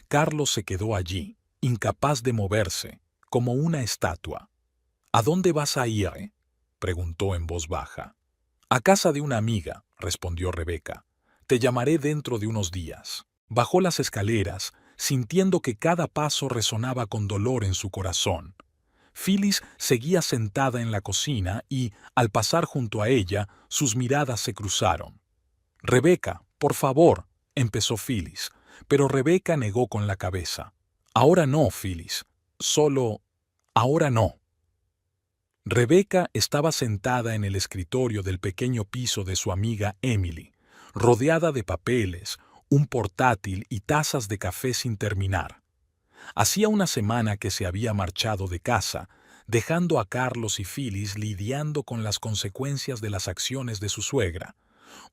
Carlos se quedó allí, incapaz de moverse, como una estatua. ¿A dónde vas a ir? preguntó en voz baja. A casa de una amiga, respondió Rebeca. Te llamaré dentro de unos días. Bajó las escaleras, sintiendo que cada paso resonaba con dolor en su corazón. Phyllis seguía sentada en la cocina y, al pasar junto a ella, sus miradas se cruzaron. Rebeca, por favor, empezó Phyllis, pero Rebeca negó con la cabeza. Ahora no, Phyllis. Ahora no. Rebeca estaba sentada en el escritorio del pequeño piso de su amiga Emily, rodeada de papeles, un portátil y tazas de café sin terminar. Hacía una semana que se había marchado de casa, dejando a Carlos y Phyllis lidiando con las consecuencias de las acciones de su suegra.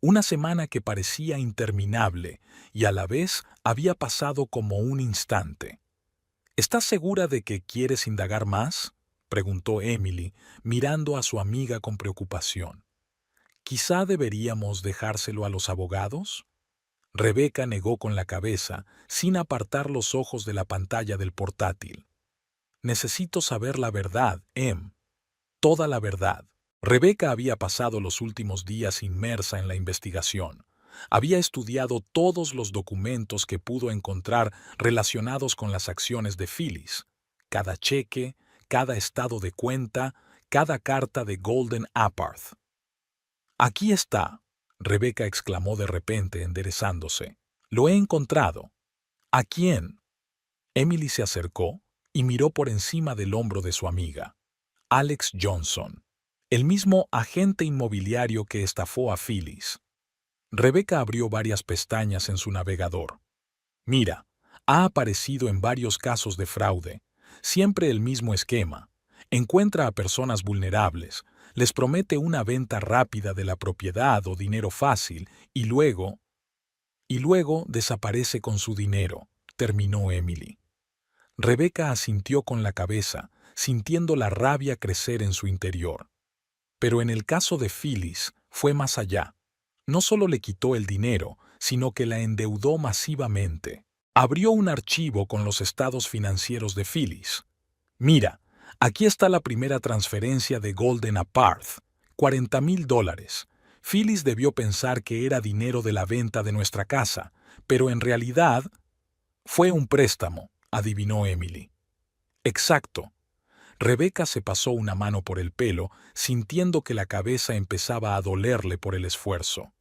Una semana que parecía interminable y a la vez había pasado como un instante. ¿Estás segura de que quieres indagar más?, preguntó Emily, mirando a su amiga con preocupación. ¿Quizá deberíamos dejárselo a los abogados? Rebeca negó con la cabeza, sin apartar los ojos de la pantalla del portátil. Necesito saber la verdad, Em. Toda la verdad. Rebeca había pasado los últimos días inmersa en la investigación. Había estudiado todos los documentos que pudo encontrar relacionados con las acciones de Phyllis. Cada cheque, cada estado de cuenta, cada carta de Golden Aparth. Aquí está, Rebeca exclamó de repente, enderezándose. Lo he encontrado. ¿A quién? Emily se acercó y miró por encima del hombro de su amiga. Alex Johnson, el mismo agente inmobiliario que estafó a Phyllis. Rebeca abrió varias pestañas en su navegador. Mira, ha aparecido en varios casos de fraude. Siempre el mismo esquema. Encuentra a personas vulnerables, les promete una venta rápida de la propiedad o dinero fácil y luego desaparece con su dinero, terminó Emily. Rebeca asintió con la cabeza, sintiendo la rabia crecer en su interior. Pero en el caso de Phyllis fue más allá. No solo le quitó el dinero, sino que la endeudó masivamente. Abrió un archivo con los estados financieros de Phyllis. Mira, aquí está la primera transferencia de Golden Aparth, $40,000. Phyllis debió pensar que era dinero de la venta de nuestra casa, pero en realidad fue un préstamo, adivinó Emily. Exacto. Rebeca se pasó una mano por el pelo, sintiendo que la cabeza empezaba a dolerle por el esfuerzo.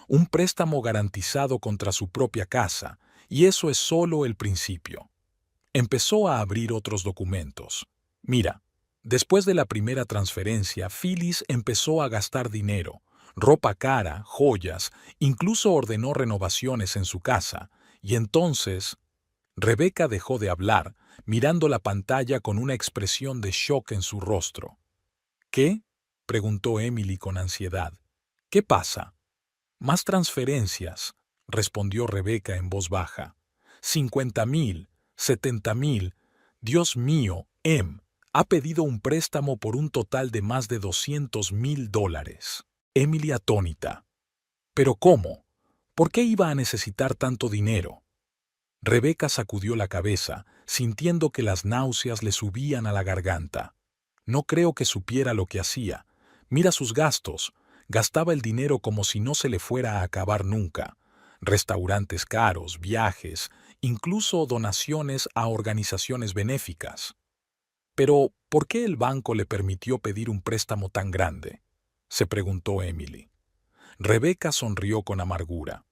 Un préstamo garantizado contra su propia casa, y eso es solo el principio. Empezó a abrir otros documentos. Mira, después de la primera transferencia, Phyllis empezó a gastar dinero, ropa cara, joyas, incluso ordenó renovaciones en su casa, y entonces Rebeca dejó de hablar, mirando la pantalla con una expresión de shock en su rostro. ¿Qué?, preguntó Emily con ansiedad. ¿Qué pasa? Más transferencias, respondió Rebeca en voz baja. 50,000, 70,000. Dios mío, ha pedido un préstamo por un total de más de $200,000. Emily atónita. ¿Pero cómo? ¿Por qué iba a necesitar tanto dinero? Rebeca sacudió la cabeza, sintiendo que las náuseas le subían a la garganta. No creo que supiera lo que hacía. Mira sus gastos. Gastaba el dinero como si no se le fuera a acabar nunca. Restaurantes caros, viajes, incluso donaciones a organizaciones benéficas. Pero, ¿por qué el banco le permitió pedir un préstamo tan grande?, se preguntó Emily. Rebeca sonrió con amargura.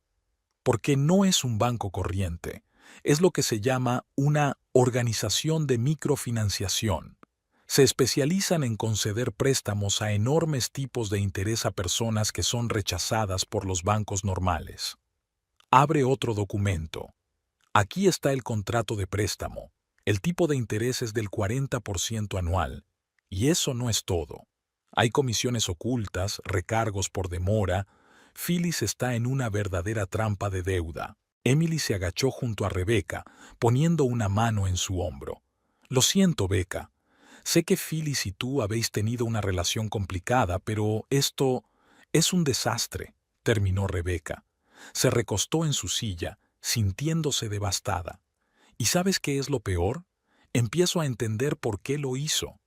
Porque no es un banco corriente. Es lo que se llama una organización de microfinanciación. Se especializan en conceder préstamos a enormes tipos de interés a personas que son rechazadas por los bancos normales. Abre otro documento. Aquí está el contrato de préstamo. El tipo de interés es del 40% anual. Y eso no es todo. Hay comisiones ocultas, recargos por demora. Phyllis está en una verdadera trampa de deuda. Emily se agachó junto a Rebeca, poniendo una mano en su hombro. Lo siento, Becca. Sé que Phyllis y tú habéis tenido una relación complicada, pero esto es un desastre, terminó Rebeca. Se recostó en su silla, sintiéndose devastada. ¿Y sabes qué es lo peor? Empiezo a entender por qué lo hizo.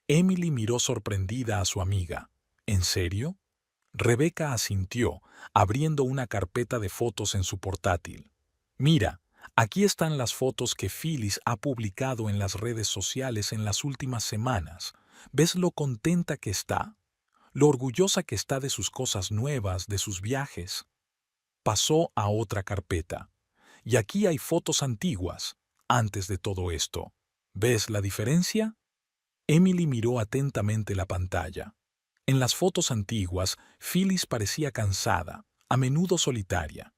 Emily miró sorprendida a su amiga. ¿En serio? Rebeca asintió, abriendo una carpeta de fotos en su portátil. Mira, aquí están las fotos que Phyllis ha publicado en las redes sociales en las últimas semanas. ¿Ves lo contenta que está? Lo orgullosa que está de sus cosas nuevas, de sus viajes. Pasó a otra carpeta. Y aquí hay fotos antiguas, antes de todo esto. ¿Ves la diferencia? Emily miró atentamente la pantalla. En las fotos antiguas, Phyllis parecía cansada, a menudo solitaria.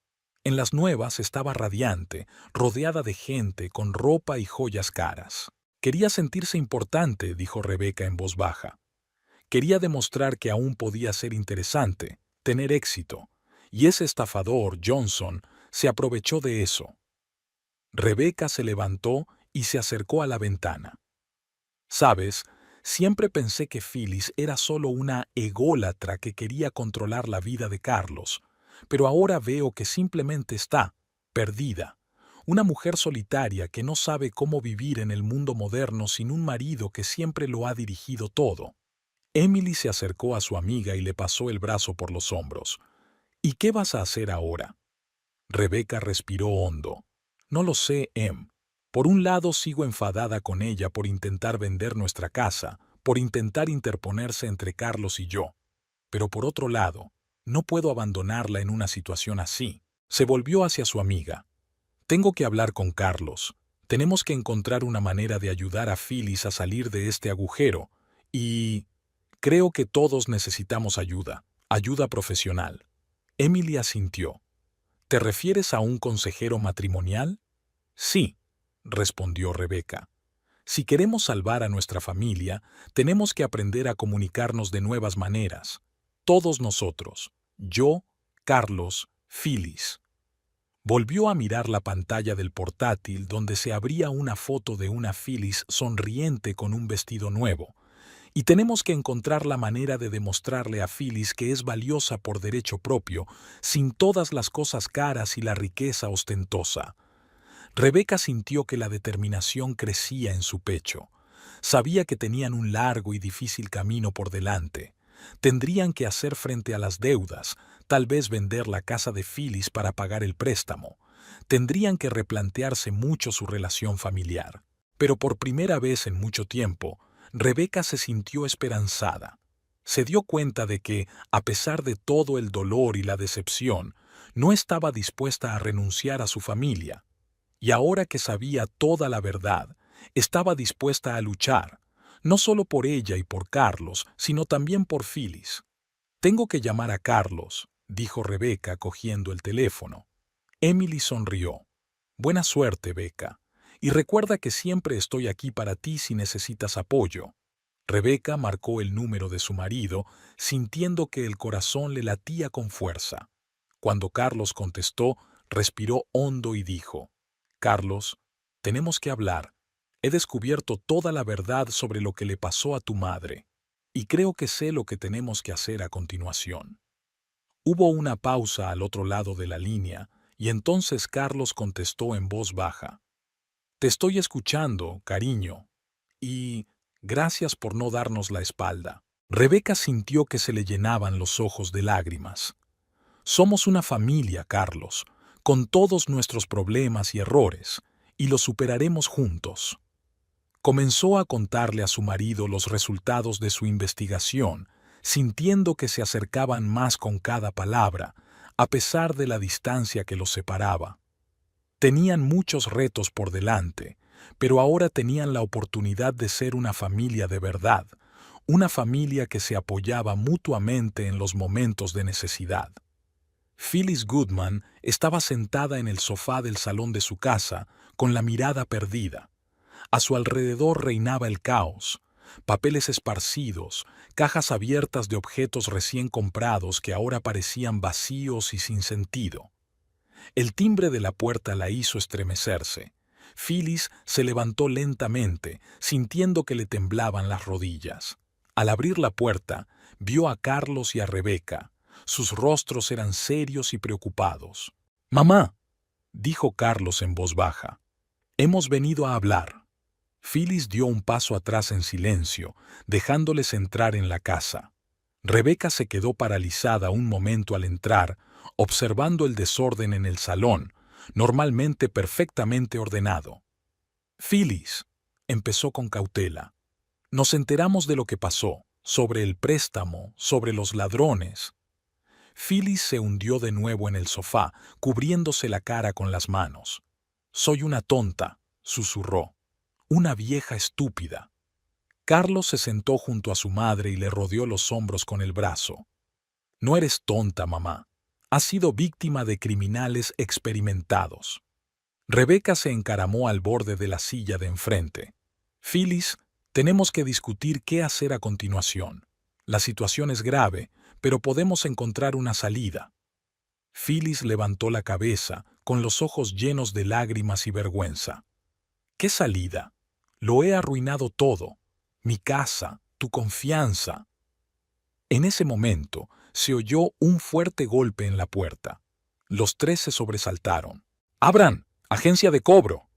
En las nuevas estaba radiante, rodeada de gente, con ropa y joyas caras. Quería sentirse importante, dijo Rebeca en voz baja. Quería demostrar que aún podía ser interesante, tener éxito. Y ese estafador, Johnson, se aprovechó de eso. Rebeca se levantó y se acercó a la ventana. ¿Sabes? Siempre pensé que Phyllis era solo una ególatra que quería controlar la vida de Carlos, pero ahora veo que simplemente está perdida. Una mujer solitaria que no sabe cómo vivir en el mundo moderno sin un marido que siempre lo ha dirigido todo. Emily se acercó a su amiga y le pasó el brazo por los hombros. ¿Y qué vas a hacer ahora? Rebeca respiró hondo. No lo sé, Em. Por un lado sigo enfadada con ella por intentar vender nuestra casa, por intentar interponerse entre Carlos y yo. Pero por otro lado, no puedo abandonarla en una situación así. Se volvió hacia su amiga. Tengo que hablar con Carlos. Tenemos que encontrar una manera de ayudar a Phyllis a salir de este agujero. Y creo que todos necesitamos ayuda, ayuda profesional. Emily asintió. ¿Te refieres a un consejero matrimonial? Sí, respondió Rebeca. Si queremos salvar a nuestra familia, tenemos que aprender a comunicarnos de nuevas maneras. Todos nosotros. Yo, Carlos, Phyllis. Volvió a mirar la pantalla del portátil donde se abría una foto de una Phyllis sonriente con un vestido nuevo. Y tenemos que encontrar la manera de demostrarle a Phyllis que es valiosa por derecho propio, sin todas las cosas caras y la riqueza ostentosa. Rebeca sintió que la determinación crecía en su pecho. Sabía que tenían un largo y difícil camino por delante. Tendrían que hacer frente a las deudas, tal vez vender la casa de Phyllis para pagar el préstamo. Tendrían que replantearse mucho su relación familiar. Pero por primera vez en mucho tiempo, Rebeca se sintió esperanzada. Se dio cuenta de que, a pesar de todo el dolor y la decepción, no estaba dispuesta a renunciar a su familia. Y ahora que sabía toda la verdad, estaba dispuesta a luchar, no solo por ella y por Carlos, sino también por Phyllis. Tengo que llamar a Carlos, dijo Rebeca cogiendo el teléfono. Emily sonrió. Buena suerte, Beca. Y recuerda que siempre estoy aquí para ti si necesitas apoyo. Rebeca marcó el número de su marido, sintiendo que el corazón le latía con fuerza. Cuando Carlos contestó, respiró hondo y dijo: Carlos, tenemos que hablar. He descubierto toda la verdad sobre lo que le pasó a tu madre, y creo que sé lo que tenemos que hacer a continuación. Hubo una pausa al otro lado de la línea, y entonces Carlos contestó en voz baja: Te estoy escuchando, cariño, y gracias por no darnos la espalda. Rebeca sintió que se le llenaban los ojos de lágrimas. Somos una familia, Carlos, con todos nuestros problemas y errores, y los superaremos juntos. Comenzó a contarle a su marido los resultados de su investigación, sintiendo que se acercaban más con cada palabra, a pesar de la distancia que los separaba. Tenían muchos retos por delante, pero ahora tenían la oportunidad de ser una familia de verdad, una familia que se apoyaba mutuamente en los momentos de necesidad. Phyllis Goodman estaba sentada en el sofá del salón de su casa, con la mirada perdida. A su alrededor reinaba el caos, papeles esparcidos, cajas abiertas de objetos recién comprados que ahora parecían vacíos y sin sentido. El timbre de la puerta la hizo estremecerse. Phyllis se levantó lentamente, sintiendo que le temblaban las rodillas. Al abrir la puerta, vio a Carlos y a Rebeca. Sus rostros eran serios y preocupados. «Mamá», dijo Carlos en voz baja, «hemos venido a hablar». Phyllis dio un paso atrás en silencio, dejándoles entrar en la casa. Rebecca se quedó paralizada un momento al entrar, observando el desorden en el salón, normalmente perfectamente ordenado. Phyllis, empezó con cautela. Nos enteramos de lo que pasó, sobre el préstamo, sobre los ladrones. Phyllis se hundió de nuevo en el sofá, cubriéndose la cara con las manos. Soy una tonta, susurró. Una vieja estúpida. Carlos se sentó junto a su madre y le rodeó los hombros con el brazo. No eres tonta, mamá. Has sido víctima de criminales experimentados. Rebecca se encaramó al borde de la silla de enfrente. Phyllis, tenemos que discutir qué hacer a continuación. La situación es grave, pero podemos encontrar una salida. Phyllis levantó la cabeza, con los ojos llenos de lágrimas y vergüenza. ¿Qué salida? Lo he arruinado todo. Mi casa, tu confianza. En ese momento, se oyó un fuerte golpe en la puerta. Los tres se sobresaltaron. ¡Abran! ¡Agencia de cobro!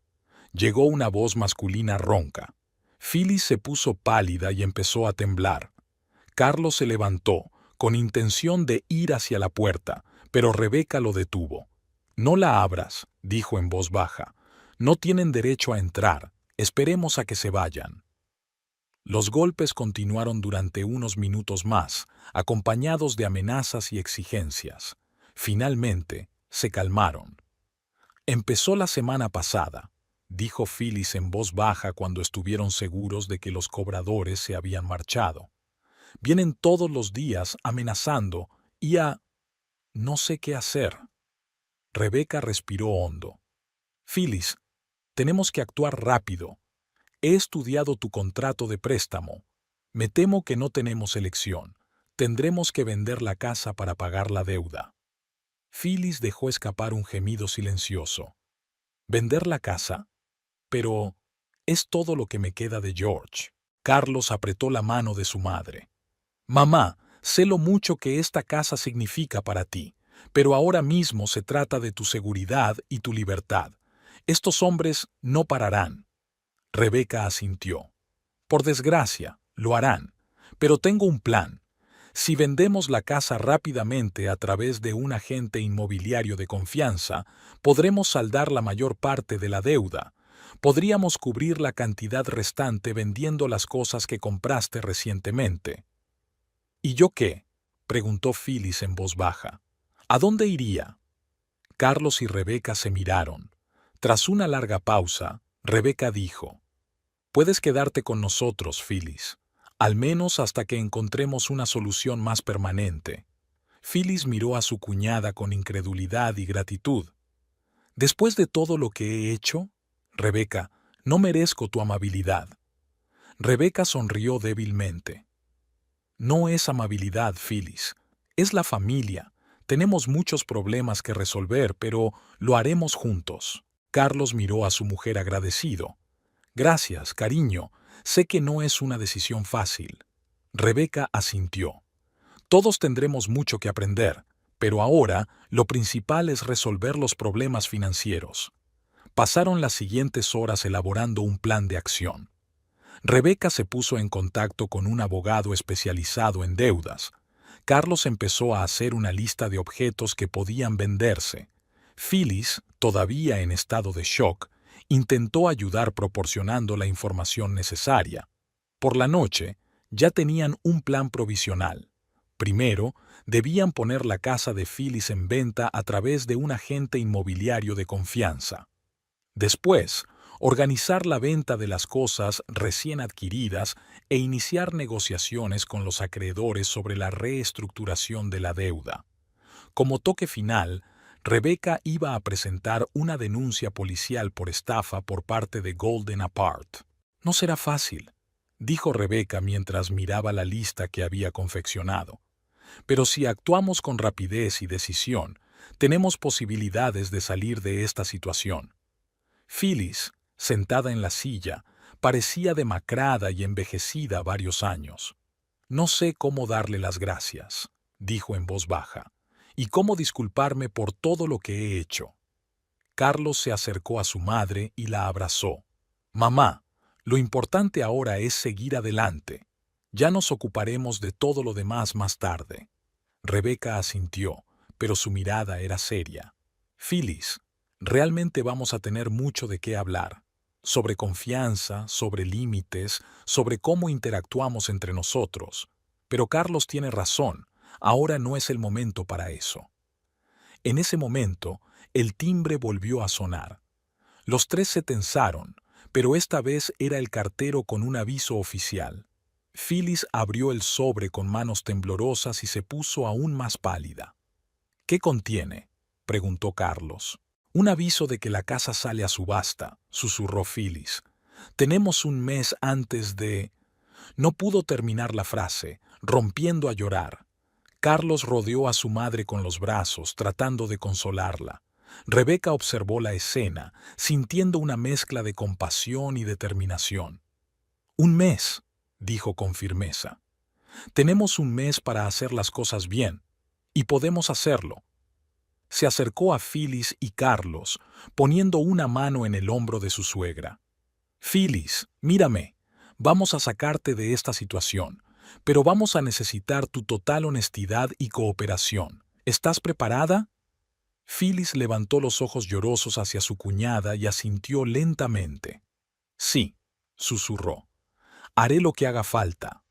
Llegó una voz masculina ronca. Phyllis se puso pálida y empezó a temblar. Carlos se levantó, con intención de ir hacia la puerta, pero Rebecca lo detuvo. No la abras, dijo en voz baja. No tienen derecho a entrar. Esperemos a que se vayan. Los golpes continuaron durante unos minutos más, acompañados de amenazas y exigencias. Finalmente, se calmaron. Empezó la semana pasada, dijo Phyllis en voz baja cuando estuvieron seguros de que los cobradores se habían marchado. Vienen todos los días amenazando y no sé qué hacer. Rebecca respiró hondo. Phyllis, tenemos que actuar rápido. He estudiado tu contrato de préstamo. Me temo que no tenemos elección. Tendremos que vender la casa para pagar la deuda. Phyllis dejó escapar un gemido silencioso. ¿Vender la casa? Pero es todo lo que me queda de George. Carlos apretó la mano de su madre. Mamá, sé lo mucho que esta casa significa para ti, pero ahora mismo se trata de tu seguridad y tu libertad. Estos hombres no pararán. Rebecca asintió. Por desgracia, lo harán. Pero tengo un plan. Si vendemos la casa rápidamente a través de un agente inmobiliario de confianza, podremos saldar la mayor parte de la deuda. Podríamos cubrir la cantidad restante vendiendo las cosas que compraste recientemente. ¿Y yo qué? Preguntó Phyllis en voz baja. ¿A dónde iría? Carlos y Rebecca se miraron. Tras una larga pausa, Rebecca dijo: Puedes quedarte con nosotros, Phyllis, al menos hasta que encontremos una solución más permanente. Phyllis miró a su cuñada con incredulidad y gratitud. Después de todo lo que he hecho, Rebecca, no merezco tu amabilidad. Rebecca sonrió débilmente. No es amabilidad, Phyllis. Es la familia. Tenemos muchos problemas que resolver, pero lo haremos juntos. Carlos miró a su mujer agradecido. Gracias, cariño. Sé que no es una decisión fácil. Rebecca asintió. Todos tendremos mucho que aprender, pero ahora lo principal es resolver los problemas financieros. Pasaron las siguientes horas elaborando un plan de acción. Rebecca se puso en contacto con un abogado especializado en deudas. Carlos empezó a hacer una lista de objetos que podían venderse. Phyllis, todavía en estado de shock, intentó ayudar proporcionando la información necesaria. Por la noche, ya tenían un plan provisional. Primero, debían poner la casa de Phyllis en venta a través de un agente inmobiliario de confianza. Después, organizar la venta de las cosas recién adquiridas e iniciar negociaciones con los acreedores sobre la reestructuración de la deuda. Como toque final, Rebecca iba a presentar una denuncia policial por estafa por parte de Golden Apart. No será fácil, dijo Rebecca mientras miraba la lista que había confeccionado. Pero si actuamos con rapidez y decisión, tenemos posibilidades de salir de esta situación. Phyllis, sentada en la silla, parecía demacrada y envejecida varios años. No sé cómo darle las gracias, dijo en voz baja, y cómo disculparme por todo lo que he hecho. Carlos se acercó a su madre y la abrazó. Mamá, Lo importante ahora es seguir adelante. Ya nos ocuparemos de todo lo demás más tarde. Rebeca asintió, pero su mirada era seria. Phyllis, realmente vamos a tener mucho de qué hablar. Sobre confianza, sobre límites, sobre cómo interactuamos entre nosotros. Pero Carlos tiene razón, ahora no es el momento para eso. En ese momento, el timbre volvió a sonar. Los tres se tensaron, pero esta vez era el cartero con un aviso oficial. Phyllis abrió el sobre con manos temblorosas y se puso aún más pálida. ¿Qué contiene?, preguntó Carlos. Un aviso de que la casa sale a subasta, susurró Phyllis. Tenemos un mes antes de... No pudo terminar la frase, rompiendo a llorar. Carlos rodeó a su madre con los brazos, tratando de consolarla. Rebeca observó la escena, sintiendo una mezcla de compasión y determinación. «Un mes», dijo con firmeza. «Tenemos un mes para hacer las cosas bien, y podemos hacerlo». Se acercó a Phyllis y Carlos, poniendo una mano en el hombro de su suegra. «Phyllis, mírame, vamos a sacarte de esta situación, pero vamos a necesitar tu total honestidad y cooperación. ¿Estás preparada?» Phyllis levantó los ojos llorosos hacia su cuñada y asintió lentamente. «Sí», susurró. «Haré lo que haga falta».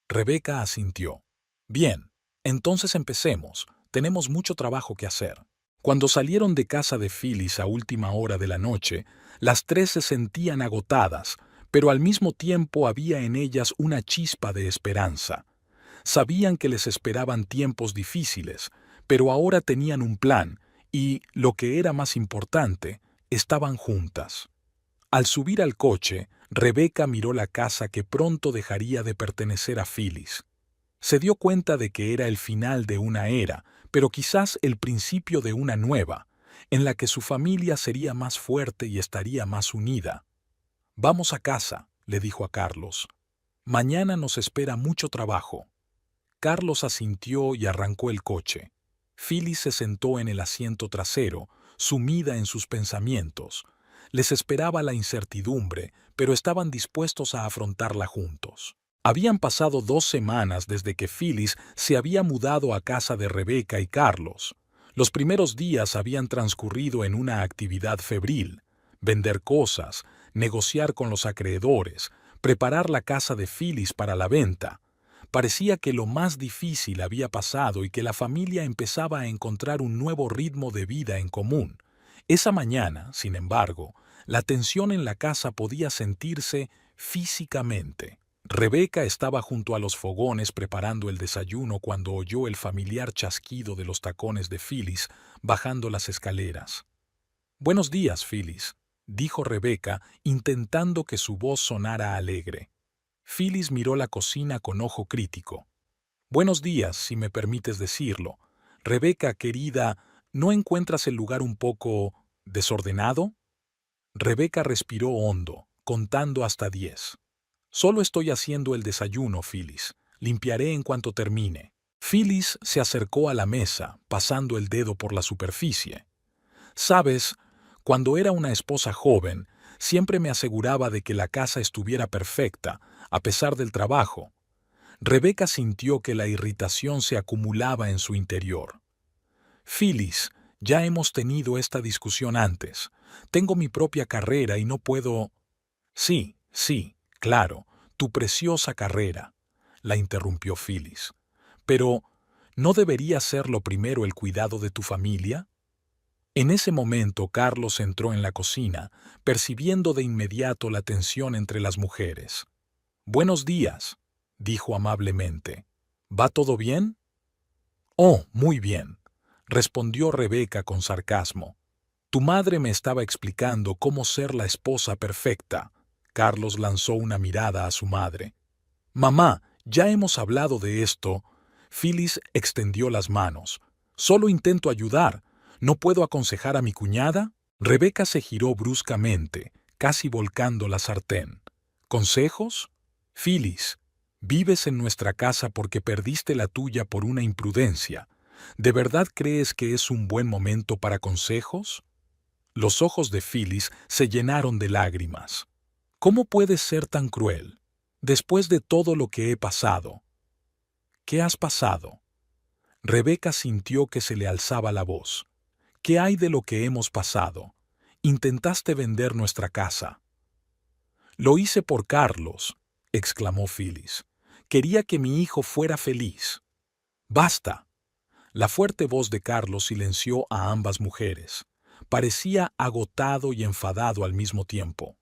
Rebeca asintió. «Bien, entonces empecemos. Tenemos mucho trabajo que hacer». Cuando salieron de casa de Phyllis a última hora de la noche, las tres se sentían agotadas, pero al mismo tiempo había en ellas una chispa de esperanza. Sabían que les esperaban tiempos difíciles, pero ahora tenían un plan y, lo que era más importante, estaban juntas. Al subir al coche, Rebeca miró la casa que pronto dejaría de pertenecer a Phyllis. Se dio cuenta de que era el final de una era, pero quizás el principio de una nueva, en la que su familia sería más fuerte y estaría más unida. «Vamos a casa», le dijo a Carlos. «Mañana nos espera mucho trabajo». Carlos asintió y arrancó el coche. Phyllis se sentó en el asiento trasero, sumida en sus pensamientos. Les esperaba la incertidumbre, pero estaban dispuestos a afrontarla juntos. Habían pasado 2 semanas desde que Phyllis se había mudado a casa de Rebeca y Carlos. Los primeros días habían transcurrido en una actividad febril: vender cosas, negociar con los acreedores, preparar la casa de Phyllis para la venta. Parecía que lo más difícil había pasado y que la familia empezaba a encontrar un nuevo ritmo de vida en común. Esa mañana, sin embargo, la tensión en la casa podía sentirse físicamente. Rebeca estaba junto a los fogones preparando el desayuno cuando oyó el familiar chasquido de los tacones de Phyllis bajando las escaleras. «Buenos días, Phyllis», dijo Rebeca, intentando que su voz sonara alegre. Phyllis miró la cocina con ojo crítico. «Buenos días, si me permites decirlo. Rebeca, querida, ¿no encuentras el lugar un poco desordenado?» Rebeca respiró hondo, contando hasta 10. «Solo estoy haciendo el desayuno, Phyllis. Limpiaré en cuanto termine». Phyllis se acercó a la mesa, pasando el dedo por la superficie. «Sabes, cuando era una esposa joven, siempre me aseguraba de que la casa estuviera perfecta, a pesar del trabajo». Rebeca sintió que la irritación se acumulaba en su interior. «Phyllis, ya hemos tenido esta discusión antes. Tengo mi propia carrera y no puedo...» «Sí, sí, claro, tu preciosa carrera», la interrumpió Phyllis. «Pero, ¿no debería ser lo primero el cuidado de tu familia?» En ese momento Carlos entró en la cocina, percibiendo de inmediato la tensión entre las mujeres. «Buenos días», dijo amablemente. «¿Va todo bien?» «Oh, muy bien», respondió Rebeca con sarcasmo. «Tu madre me estaba explicando cómo ser la esposa perfecta». Carlos lanzó una mirada a su madre. «Mamá, ya hemos hablado de esto». Phyllis extendió las manos. «Solo intento ayudar. ¿No puedo aconsejar a mi cuñada?» Rebeca se giró bruscamente, casi volcando la sartén. «¿Consejos? Phyllis, vives en nuestra casa porque perdiste la tuya por una imprudencia. ¿De verdad crees que es un buen momento para consejos?» Los ojos de Phyllis se llenaron de lágrimas. ¿Cómo puedes ser tan cruel? Después de todo lo que he pasado. ¿Qué has pasado? Rebeca sintió que se le alzaba la voz. ¿Qué hay de lo que hemos pasado? Intentaste vender nuestra casa. Lo hice por Carlos, exclamó Phyllis. Quería que mi hijo fuera feliz. Basta. La fuerte voz de Carlos silenció a ambas mujeres. Parecía agotado y enfadado al mismo tiempo.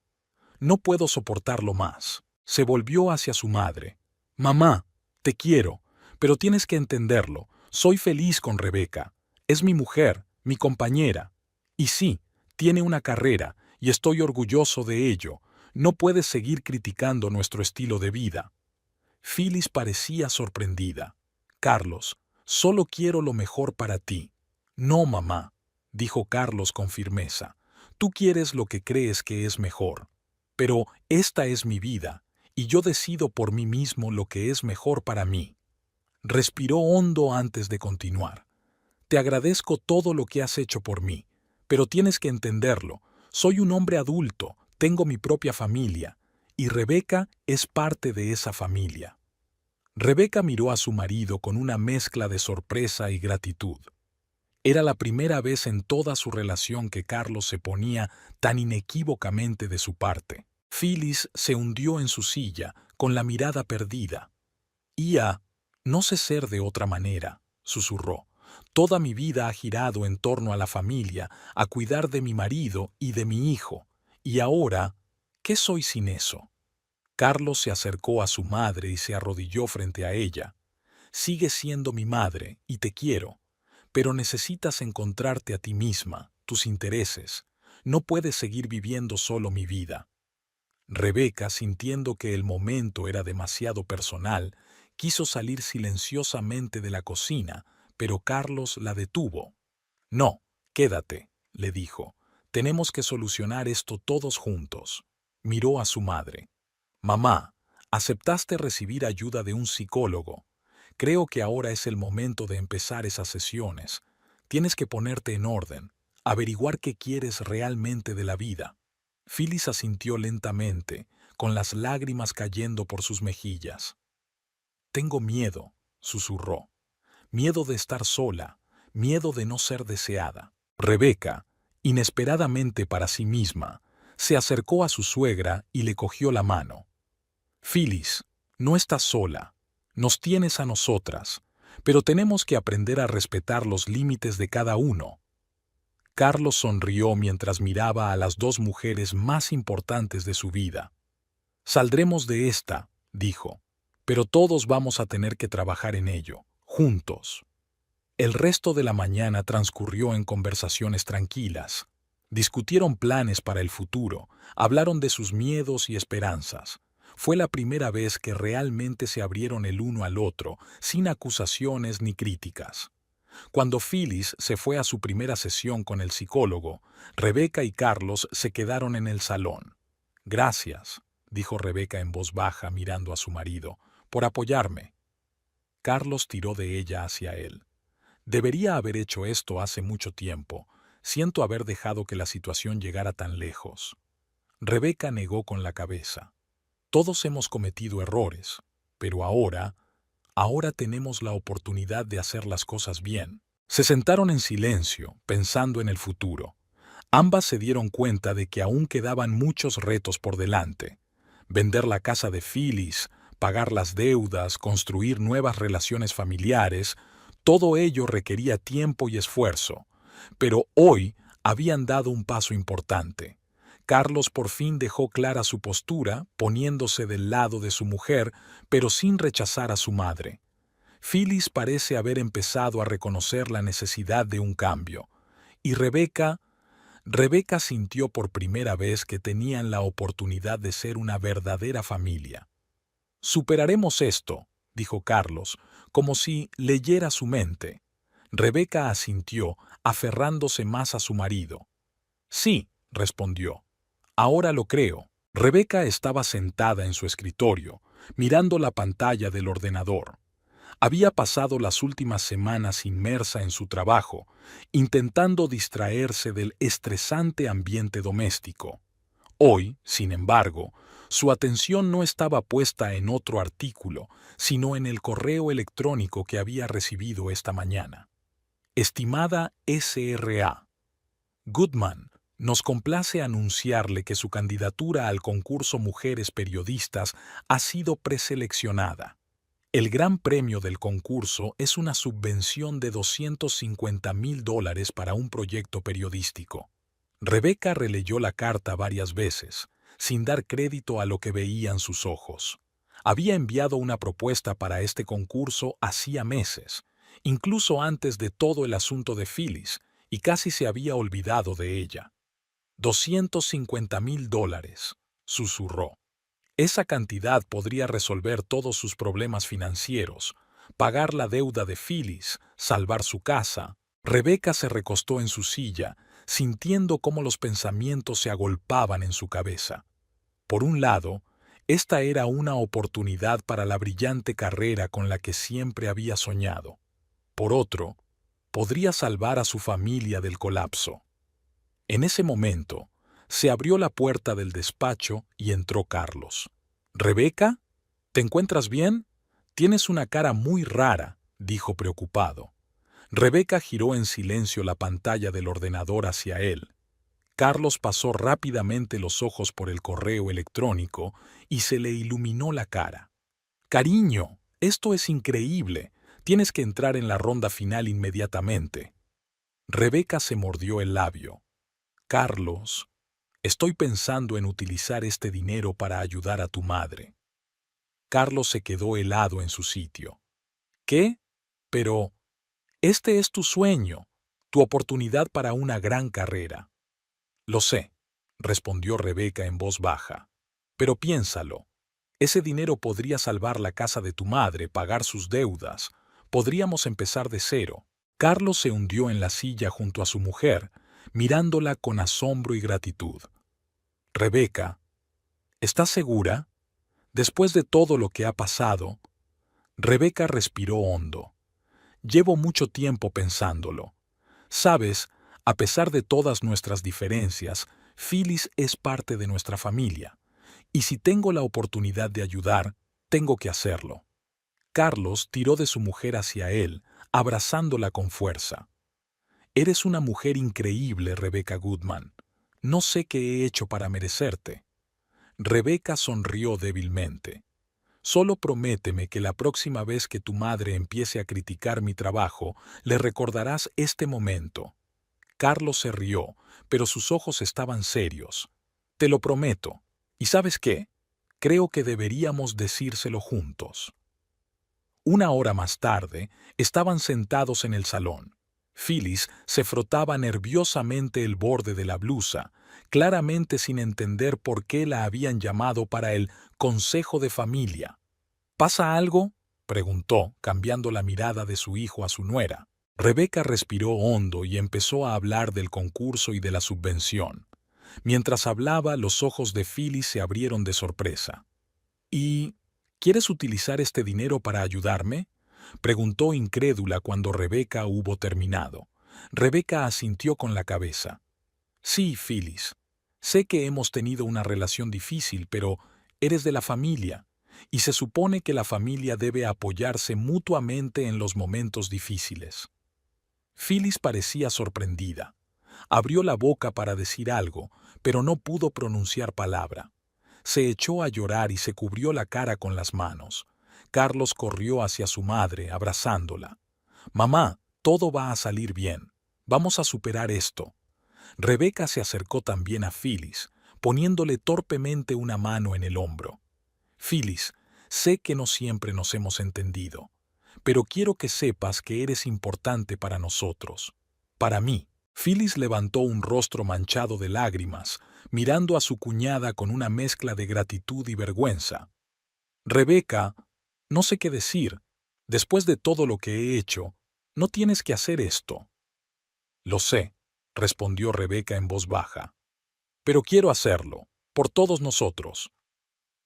No puedo soportarlo más. Se volvió hacia su madre. Mamá, te quiero, pero tienes que entenderlo. Soy feliz con Rebeca. Es mi mujer, mi compañera. Y sí, tiene una carrera, y estoy orgulloso de ello. No puedes seguir criticando nuestro estilo de vida. Phyllis parecía sorprendida. Carlos, solo quiero lo mejor para ti. No, mamá, dijo Carlos con firmeza. Tú quieres lo que crees que es mejor. Pero esta es mi vida, y yo decido por mí mismo lo que es mejor para mí. Respiró hondo antes de continuar. Te agradezco todo lo que has hecho por mí, pero tienes que entenderlo. Soy un hombre adulto, tengo mi propia familia, y Rebeca es parte de esa familia. Rebeca miró a su marido con una mezcla de sorpresa y gratitud. Era la primera vez en toda su relación que Carlos se ponía tan inequívocamente de su parte. Phyllis se hundió en su silla, con la mirada perdida. No sé ser de otra manera, susurró. Toda mi vida ha girado en torno a la familia, a cuidar de mi marido y de mi hijo. Y ahora, ¿qué soy sin eso? Carlos se acercó a su madre y se arrodilló frente a ella. Sigues siendo mi madre y te quiero, pero necesitas encontrarte a ti misma, tus intereses. No puedes seguir viviendo solo mi vida. Rebeca, sintiendo que el momento era demasiado personal, quiso salir silenciosamente de la cocina, pero Carlos la detuvo. No, quédate, le dijo. Tenemos que solucionar esto todos juntos. Miró a su madre. Mamá, aceptaste recibir ayuda de un psicólogo. Creo que ahora es el momento de empezar esas sesiones. Tienes que ponerte en orden, averiguar qué quieres realmente de la vida. Phyllis asintió lentamente, con las lágrimas cayendo por sus mejillas. Tengo miedo, susurró. Miedo de estar sola, miedo de no ser deseada. Rebeca, inesperadamente para sí misma, se acercó a su suegra y le cogió la mano. Phyllis, no estás sola. Nos tienes a nosotras, pero tenemos que aprender a respetar los límites de cada uno. Carlos sonrió mientras miraba a las dos mujeres más importantes de su vida. Saldremos de esta, dijo, pero todos vamos a tener que trabajar en ello, juntos. El resto de la mañana transcurrió en conversaciones tranquilas. Discutieron planes para el futuro, hablaron de sus miedos y esperanzas. Fue la primera vez que realmente se abrieron el uno al otro, sin acusaciones ni críticas. Cuando Phyllis se fue a su primera sesión con el psicólogo, Rebeca y Carlos se quedaron en el salón. Gracias, dijo Rebeca en voz baja mirando a su marido, por apoyarme. Carlos tiró de ella hacia él. Debería haber hecho esto hace mucho tiempo. Siento haber dejado que la situación llegara tan lejos. Rebeca negó con la cabeza. Todos hemos cometido errores, pero ahora tenemos la oportunidad de hacer las cosas bien. Se sentaron en silencio, pensando en el futuro. Ambas se dieron cuenta de que aún quedaban muchos retos por delante. Vender la casa de Phyllis, pagar las deudas, construir nuevas relaciones familiares, todo ello requería tiempo y esfuerzo. Pero hoy habían dado un paso importante. Carlos por fin dejó clara su postura, poniéndose del lado de su mujer, pero sin rechazar a su madre. Phyllis parece haber empezado a reconocer la necesidad de un cambio. Y Rebeca sintió por primera vez que tenían la oportunidad de ser una verdadera familia. Superaremos esto, dijo Carlos, como si leyera su mente. Rebeca asintió, aferrándose más a su marido. Sí, respondió. Ahora lo creo. Rebeca estaba sentada en su escritorio, mirando la pantalla del ordenador. Había pasado las últimas semanas inmersa en su trabajo, intentando distraerse del estresante ambiente doméstico. Hoy, sin embargo, su atención no estaba puesta en otro artículo, sino en el correo electrónico que había recibido esta mañana. Estimada SRA. Goodman, nos complace anunciarle que su candidatura al concurso Mujeres Periodistas ha sido preseleccionada. El gran premio del concurso es una subvención de $250,000 para un proyecto periodístico. Rebeca releyó la carta varias veces, sin dar crédito a lo que veían sus ojos. Había enviado una propuesta para este concurso hacía meses, incluso antes de todo el asunto de Phyllis, y casi se había olvidado de ella. $250,000, susurró. Esa cantidad podría resolver todos sus problemas financieros, pagar la deuda de Phyllis, salvar su casa. Rebeca se recostó en su silla, sintiendo cómo los pensamientos se agolpaban en su cabeza. Por un lado, esta era una oportunidad para la brillante carrera con la que siempre había soñado. Por otro, podría salvar a su familia del colapso. En ese momento, se abrió la puerta del despacho y entró Carlos. «¿Rebeca? ¿Te encuentras bien? Tienes una cara muy rara», dijo preocupado. Rebeca giró en silencio la pantalla del ordenador hacia él. Carlos pasó rápidamente los ojos por el correo electrónico y se le iluminó la cara. «Cariño, esto es increíble. Tienes que entrar en la ronda final inmediatamente». Rebeca se mordió el labio. «Carlos, estoy pensando en utilizar este dinero para ayudar a tu madre». Carlos se quedó helado en su sitio. «¿Qué? Pero este es tu sueño, tu oportunidad para una gran carrera». «Lo sé», respondió Rebeca en voz baja. «Pero piénsalo. Ese dinero podría salvar la casa de tu madre, pagar sus deudas. Podríamos empezar de cero». Carlos se hundió en la silla junto a su mujer, mirándola con asombro y gratitud. «Rebeca, ¿estás segura? Después de todo lo que ha pasado». Rebeca respiró hondo. «Llevo mucho tiempo pensándolo. Sabes, a pesar de todas nuestras diferencias, Phyllis es parte de nuestra familia. Y si tengo la oportunidad de ayudar, tengo que hacerlo». Carlos tiró de su mujer hacia él, abrazándola con fuerza. «Eres una mujer increíble, Rebeca Goodman. No sé qué he hecho para merecerte». Rebeca sonrió débilmente. «Solo prométeme que la próxima vez que tu madre empiece a criticar mi trabajo, le recordarás este momento». Carlos se rió, pero sus ojos estaban serios. «Te lo prometo. ¿Y sabes qué? Creo que deberíamos decírselo juntos». Una hora más tarde, estaban sentados en el salón. Phyllis se frotaba nerviosamente el borde de la blusa, claramente sin entender por qué la habían llamado para el consejo de familia. «¿Pasa algo?», preguntó, cambiando la mirada de su hijo a su nuera. Rebeca respiró hondo y empezó a hablar del concurso y de la subvención. Mientras hablaba, los ojos de Phyllis se abrieron de sorpresa. «¿Y quieres utilizar este dinero para ayudarme?», preguntó incrédula cuando Rebeca hubo terminado. Rebeca asintió con la cabeza. «Sí, Phyllis. Sé que hemos tenido una relación difícil, pero eres de la familia, y se supone que la familia debe apoyarse mutuamente en los momentos difíciles». Phyllis parecía sorprendida. Abrió la boca para decir algo, pero no pudo pronunciar palabra. Se echó a llorar y se cubrió la cara con las manos. Carlos corrió hacia su madre, abrazándola. «Mamá, todo va a salir bien. Vamos a superar esto». Rebeca se acercó también a Phyllis, poniéndole torpemente una mano en el hombro. «Phyllis, sé que no siempre nos hemos entendido, pero quiero que sepas que eres importante para nosotros. Para mí». Phyllis levantó un rostro manchado de lágrimas, mirando a su cuñada con una mezcla de gratitud y vergüenza. «Rebeca, no sé qué decir. Después de todo lo que he hecho, no tienes que hacer esto». «Lo sé», respondió Rebeca en voz baja. «Pero quiero hacerlo, por todos nosotros».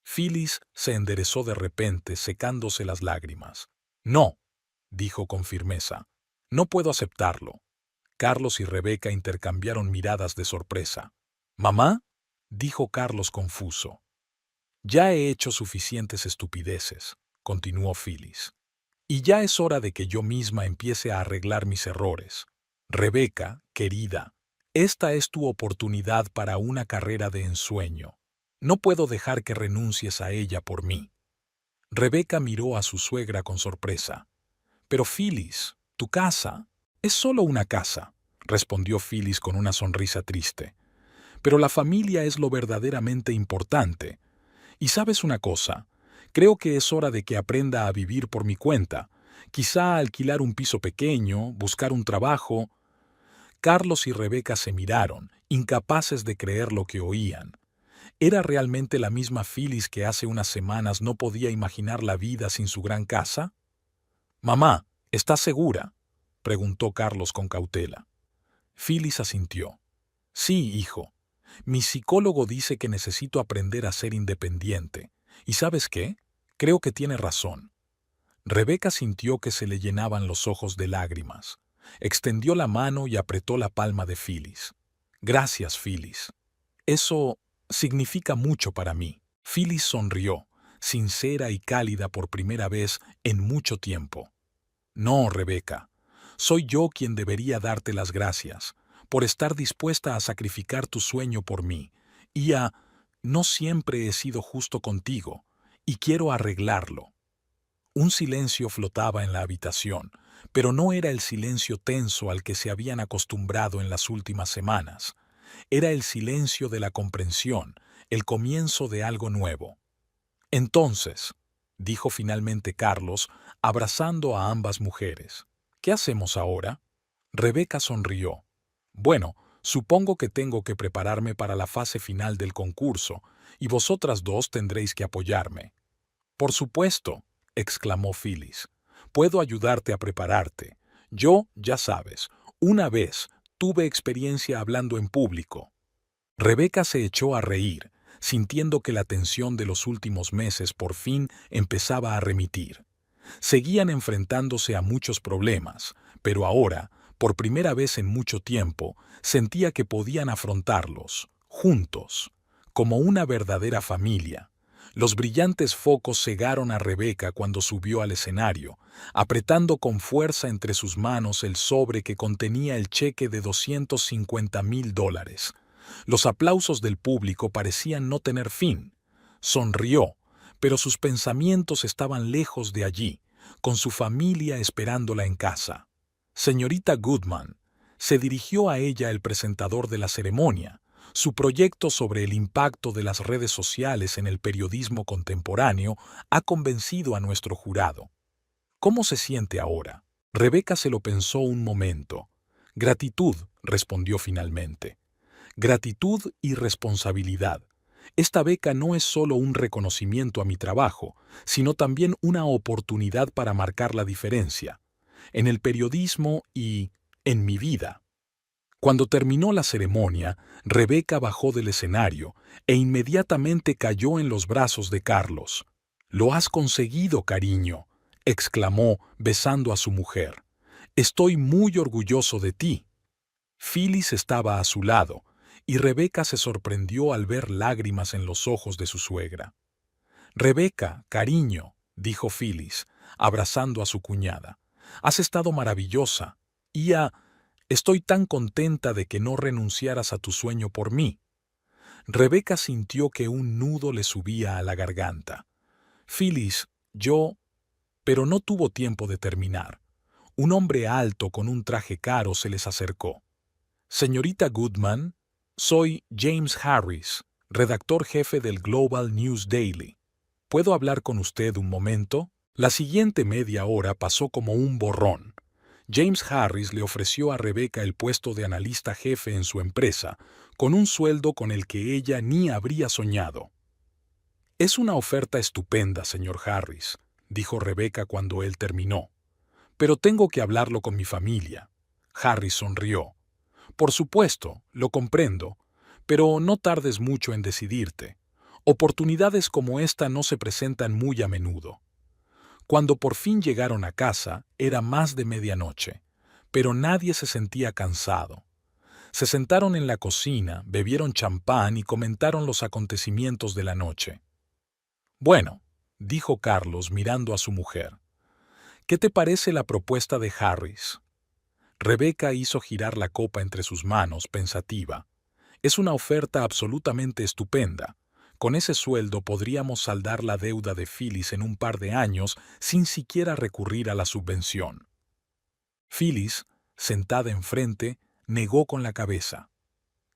Phyllis se enderezó de repente, secándose las lágrimas. «No», dijo con firmeza. «No puedo aceptarlo». Carlos y Rebeca intercambiaron miradas de sorpresa. «¿Mamá? dijo Carlos confuso. Ya he hecho suficientes estupideces, continuó Phyllis. Y ya es hora de que yo misma empiece a arreglar mis errores. Rebeca, querida, esta es tu oportunidad para una carrera de ensueño. No puedo dejar que renuncies a ella por mí. Rebeca miró a su suegra con sorpresa. Pero Phyllis, tu casa es solo una casa, respondió Phyllis con una sonrisa triste. Pero la familia es lo verdaderamente importante. Y sabes una cosa, creo que es hora de que aprenda a vivir por mi cuenta, quizá alquilar un piso pequeño, buscar un trabajo. Carlos y Rebeca se miraron, incapaces de creer lo que oían. ¿Era realmente la misma Phyllis que hace unas semanas no podía imaginar la vida sin su gran casa? Mamá, ¿estás segura?, preguntó Carlos con cautela. Phyllis asintió. Sí, hijo. Mi psicólogo dice que necesito aprender a ser independiente. ¿Y sabes qué? Creo que tiene razón. Rebeca sintió que se le llenaban los ojos de lágrimas. Extendió la mano y apretó la palma de Phyllis. Gracias, Phyllis. Eso significa mucho para mí. Phyllis sonrió, sincera y cálida por primera vez en mucho tiempo. No, Rebeca. Soy yo quien debería darte las gracias por estar dispuesta a sacrificar tu sueño por mí, y no siempre he sido justo contigo, y quiero arreglarlo. Un silencio flotaba en la habitación, pero no era el silencio tenso al que se habían acostumbrado en las últimas semanas. Era el silencio de la comprensión, el comienzo de algo nuevo. Entonces, dijo finalmente Carlos, abrazando a ambas mujeres, ¿qué hacemos ahora? Rebeca sonrió. Bueno, supongo que tengo que prepararme para la fase final del concurso, y vosotras dos tendréis que apoyarme. Por supuesto, exclamó Phyllis. Puedo ayudarte a prepararte. Yo, ya sabes, una vez tuve experiencia hablando en público. Rebeca se echó a reír, sintiendo que la tensión de los últimos meses por fin empezaba a remitir. Seguían enfrentándose a muchos problemas, pero ahora, por primera vez en mucho tiempo, sentía que podían afrontarlos, juntos, como una verdadera familia. Los brillantes focos cegaron a Rebeca cuando subió al escenario, apretando con fuerza entre sus manos el sobre que contenía el cheque de $250,000. Los aplausos del público parecían no tener fin. Sonrió, pero sus pensamientos estaban lejos de allí, con su familia esperándola en casa. Señorita Goodman, se dirigió a ella el presentador de la ceremonia. Su proyecto sobre el impacto de las redes sociales en el periodismo contemporáneo ha convencido a nuestro jurado. ¿Cómo se siente ahora? Rebeca se lo pensó un momento. Gratitud, respondió finalmente. Gratitud y responsabilidad. Esta beca no es solo un reconocimiento a mi trabajo, sino también una oportunidad para marcar la diferencia, en el periodismo y en mi vida. Cuando terminó la ceremonia, Rebeca bajó del escenario e inmediatamente cayó en los brazos de Carlos. «Lo has conseguido, cariño», exclamó, besando a su mujer. «Estoy muy orgulloso de ti». Phyllis estaba a su lado, y Rebeca se sorprendió al ver lágrimas en los ojos de su suegra. «Rebeca, cariño», dijo Phyllis, abrazando a su cuñada, «has estado maravillosa, y estoy tan contenta de que no renunciaras a tu sueño por mí». Rebeca sintió que un nudo le subía a la garganta. «Phyllis, yo...» Pero no tuvo tiempo de terminar. Un hombre alto con un traje caro se les acercó. «Señorita Goodman, soy James Harris, redactor jefe del Global News Daily. ¿Puedo hablar con usted un momento?» La siguiente media hora pasó como un borrón. James Harris le ofreció a Rebeca el puesto de analista jefe en su empresa, con un sueldo con el que ella ni habría soñado. «Es una oferta estupenda, señor Harris», dijo Rebeca cuando él terminó. «Pero tengo que hablarlo con mi familia». Harris sonrió. «Por supuesto, lo comprendo, pero no tardes mucho en decidirte. Oportunidades como esta no se presentan muy a menudo». Cuando por fin llegaron a casa, era más de medianoche, pero nadie se sentía cansado. Se sentaron en la cocina, bebieron champán y comentaron los acontecimientos de la noche. «Bueno», dijo Carlos mirando a su mujer, «¿qué te parece la propuesta de Harris?» Rebeca hizo girar la copa entre sus manos, pensativa. «Es una oferta absolutamente estupenda. Con ese sueldo podríamos saldar la deuda de Phyllis en un par de años sin siquiera recurrir a la subvención». Phyllis, sentada enfrente, negó con la cabeza.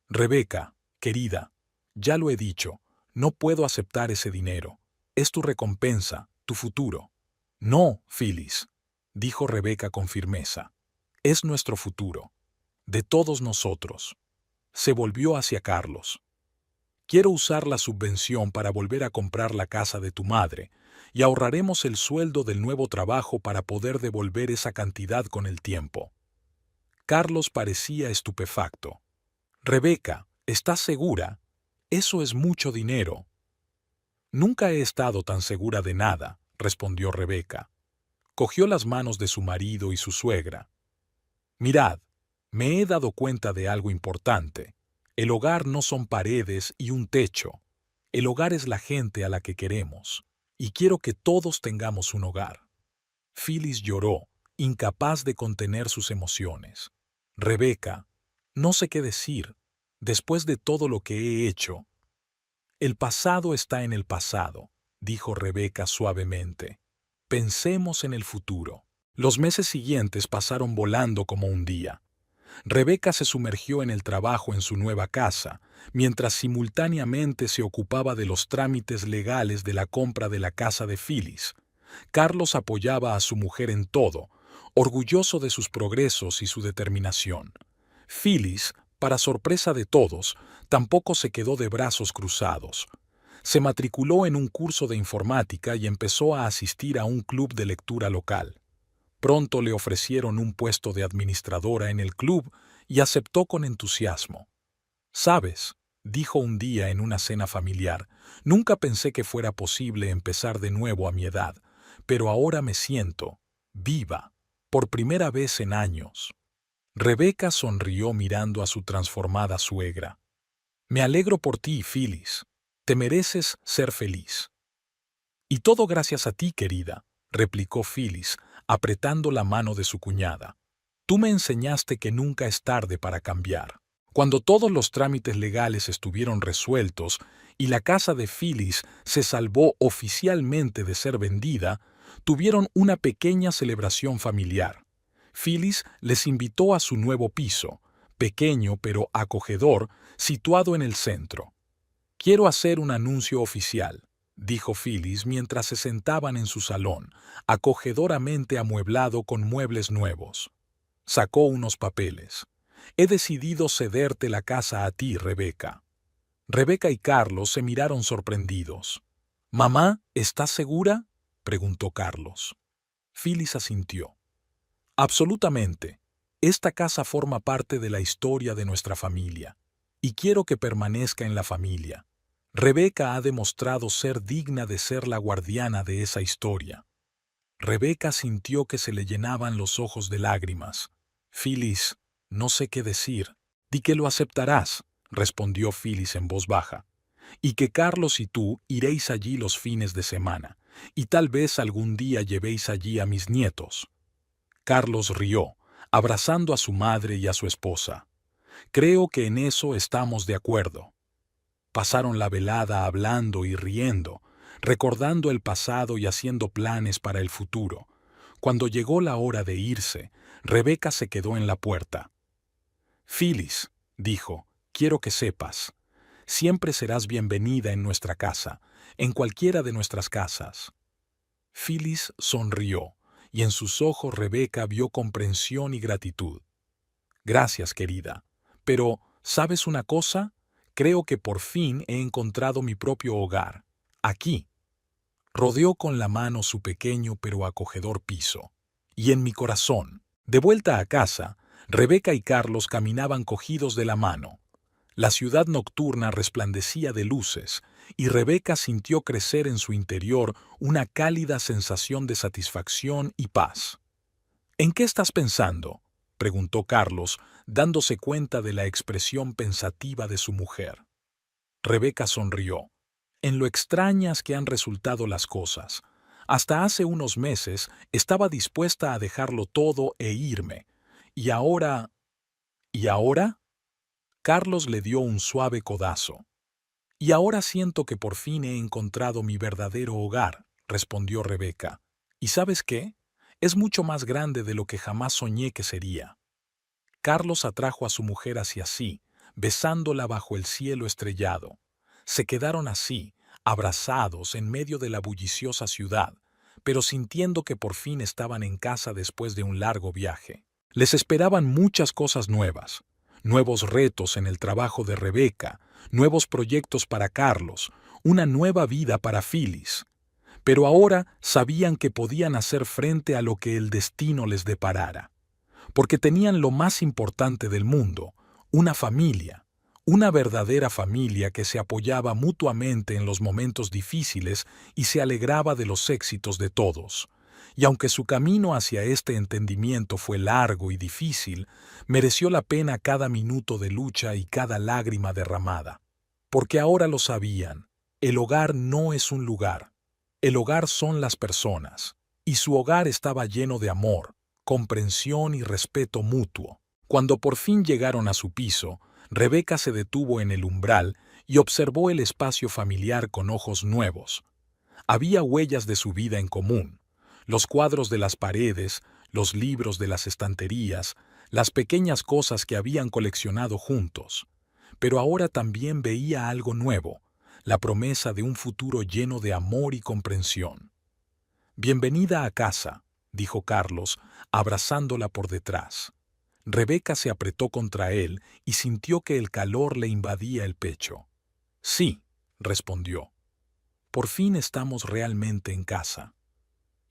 «Rebeca, querida, ya lo he dicho, no puedo aceptar ese dinero. Es tu recompensa, tu futuro». «No, Phyllis», dijo Rebeca con firmeza. «Es nuestro futuro. De todos nosotros». Se volvió hacia Carlos. «Quiero usar la subvención para volver a comprar la casa de tu madre, y ahorraremos el sueldo del nuevo trabajo para poder devolver esa cantidad con el tiempo». Carlos parecía estupefacto. «Rebeca, ¿estás segura? Eso es mucho dinero». «Nunca he estado tan segura de nada», respondió Rebeca. Cogió las manos de su marido y su suegra. «Mirad, me he dado cuenta de algo importante. El hogar no son paredes y un techo. El hogar es la gente a la que queremos. Y quiero que todos tengamos un hogar». Phyllis lloró, incapaz de contener sus emociones. «Rebeca, no sé qué decir. Después de todo lo que he hecho». «El pasado está en el pasado», dijo Rebeca suavemente. «Pensemos en el futuro». Los meses siguientes pasaron volando como un día. Rebeca se sumergió en el trabajo en su nueva casa, mientras simultáneamente se ocupaba de los trámites legales de la compra de la casa de Phyllis. Carlos apoyaba a su mujer en todo, orgulloso de sus progresos y su determinación. Phyllis, para sorpresa de todos, tampoco se quedó de brazos cruzados. Se matriculó en un curso de informática y empezó a asistir a un club de lectura local. Pronto le ofrecieron un puesto de administradora en el club y aceptó con entusiasmo. «¿Sabes?», dijo un día en una cena familiar, «nunca pensé que fuera posible empezar de nuevo a mi edad, pero ahora me siento viva, por primera vez en años». Rebeca sonrió mirando a su transformada suegra. «Me alegro por ti, Phyllis. Te mereces ser feliz». «Y todo gracias a ti, querida», replicó Phyllis, apretando la mano de su cuñada. «Tú me enseñaste que nunca es tarde para cambiar». Cuando todos los trámites legales estuvieron resueltos y la casa de Phyllis se salvó oficialmente de ser vendida, tuvieron una pequeña celebración familiar. Phyllis les invitó a su nuevo piso, pequeño pero acogedor, situado en el centro. «Quiero hacer un anuncio oficial», dijo Phyllis mientras se sentaban en su salón, acogedoramente amueblado con muebles nuevos. Sacó unos papeles. «He decidido cederte la casa a ti, Rebeca». Rebeca y Carlos se miraron sorprendidos. «Mamá, ¿estás segura?», preguntó Carlos. Phyllis asintió. «Absolutamente. Esta casa forma parte de la historia de nuestra familia, y quiero que permanezca en la familia. Rebeca ha demostrado ser digna de ser la guardiana de esa historia». Rebeca sintió que se le llenaban los ojos de lágrimas. «Phyllis, no sé qué decir». «Di que lo aceptarás», respondió Phyllis en voz baja, «y que Carlos y tú iréis allí los fines de semana, y tal vez algún día llevéis allí a mis nietos». Carlos rió, abrazando a su madre y a su esposa. «Creo que en eso estamos de acuerdo». Pasaron la velada hablando y riendo, recordando el pasado y haciendo planes para el futuro. Cuando llegó la hora de irse, Rebeca se quedó en la puerta. «Phyllis», dijo, «quiero que sepas, siempre serás bienvenida en nuestra casa, en cualquiera de nuestras casas». Phyllis sonrió, y en sus ojos Rebeca vio comprensión y gratitud. «Gracias, querida. Pero, ¿sabes una cosa? Creo que por fin he encontrado mi propio hogar. Aquí». Rodeó con la mano su pequeño pero acogedor piso. «Y en mi corazón». De vuelta a casa, Rebeca y Carlos caminaban cogidos de la mano. La ciudad nocturna resplandecía de luces, y Rebeca sintió crecer en su interior una cálida sensación de satisfacción y paz. «¿En qué estás pensando?», preguntó Carlos, dándose cuenta de la expresión pensativa de su mujer. Rebeca sonrió. En lo extrañas que han resultado las cosas. Hasta hace unos meses estaba dispuesta a dejarlo todo e irme. Y ahora... ¿Y ahora? Carlos le dio un suave codazo. Y ahora siento que por fin he encontrado mi verdadero hogar, respondió Rebeca. ¿Y sabes qué? Es mucho más grande de lo que jamás soñé que sería. Carlos atrajo a su mujer hacia sí, besándola bajo el cielo estrellado. Se quedaron así, abrazados en medio de la bulliciosa ciudad, pero sintiendo que por fin estaban en casa después de un largo viaje. Les esperaban muchas cosas nuevas, nuevos retos en el trabajo de Rebeca, nuevos proyectos para Carlos, una nueva vida para Phyllis. Pero ahora sabían que podían hacer frente a lo que el destino les deparara, porque tenían lo más importante del mundo, una familia, una verdadera familia que se apoyaba mutuamente en los momentos difíciles y se alegraba de los éxitos de todos. Y aunque su camino hacia este entendimiento fue largo y difícil, mereció la pena cada minuto de lucha y cada lágrima derramada. Porque ahora lo sabían, el hogar no es un lugar, el hogar son las personas, y su hogar estaba lleno de amor, comprensión y respeto mutuo. Cuando por fin llegaron a su piso, Rebeca se detuvo en el umbral y observó el espacio familiar con ojos nuevos. Había huellas de su vida en común, los cuadros de las paredes, los libros de las estanterías, las pequeñas cosas que habían coleccionado juntos. Pero ahora también veía algo nuevo, la promesa de un futuro lleno de amor y comprensión. «Bienvenida a casa», dijo Carlos, abrazándola por detrás. Rebeca se apretó contra él y sintió que el calor le invadía el pecho. «Sí», respondió. «Por fin estamos realmente en casa».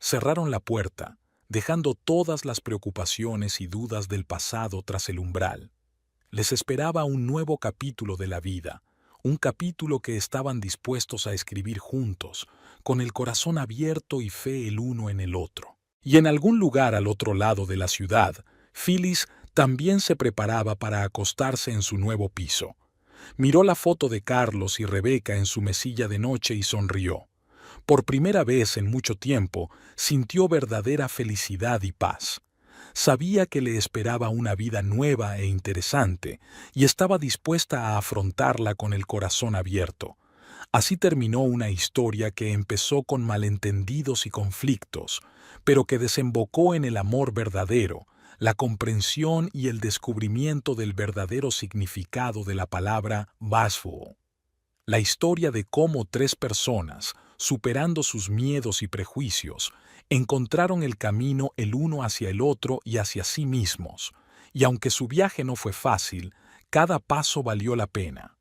Cerraron la puerta, dejando todas las preocupaciones y dudas del pasado tras el umbral. Les esperaba un nuevo capítulo de la vida, un capítulo que estaban dispuestos a escribir juntos, con el corazón abierto y fe el uno en el otro. Y en algún lugar al otro lado de la ciudad, Phyllis también se preparaba para acostarse en su nuevo piso. Miró la foto de Carlos y Rebeca en su mesilla de noche y sonrió. Por primera vez en mucho tiempo, sintió verdadera felicidad y paz. Sabía que le esperaba una vida nueva e interesante y estaba dispuesta a afrontarla con el corazón abierto. Así terminó una historia que empezó con malentendidos y conflictos, pero que desembocó en el amor verdadero, la comprensión y el descubrimiento del verdadero significado de la palabra Bashful. La historia de cómo tres personas, superando sus miedos y prejuicios, encontraron el camino el uno hacia el otro y hacia sí mismos, y aunque su viaje no fue fácil, cada paso valió la pena.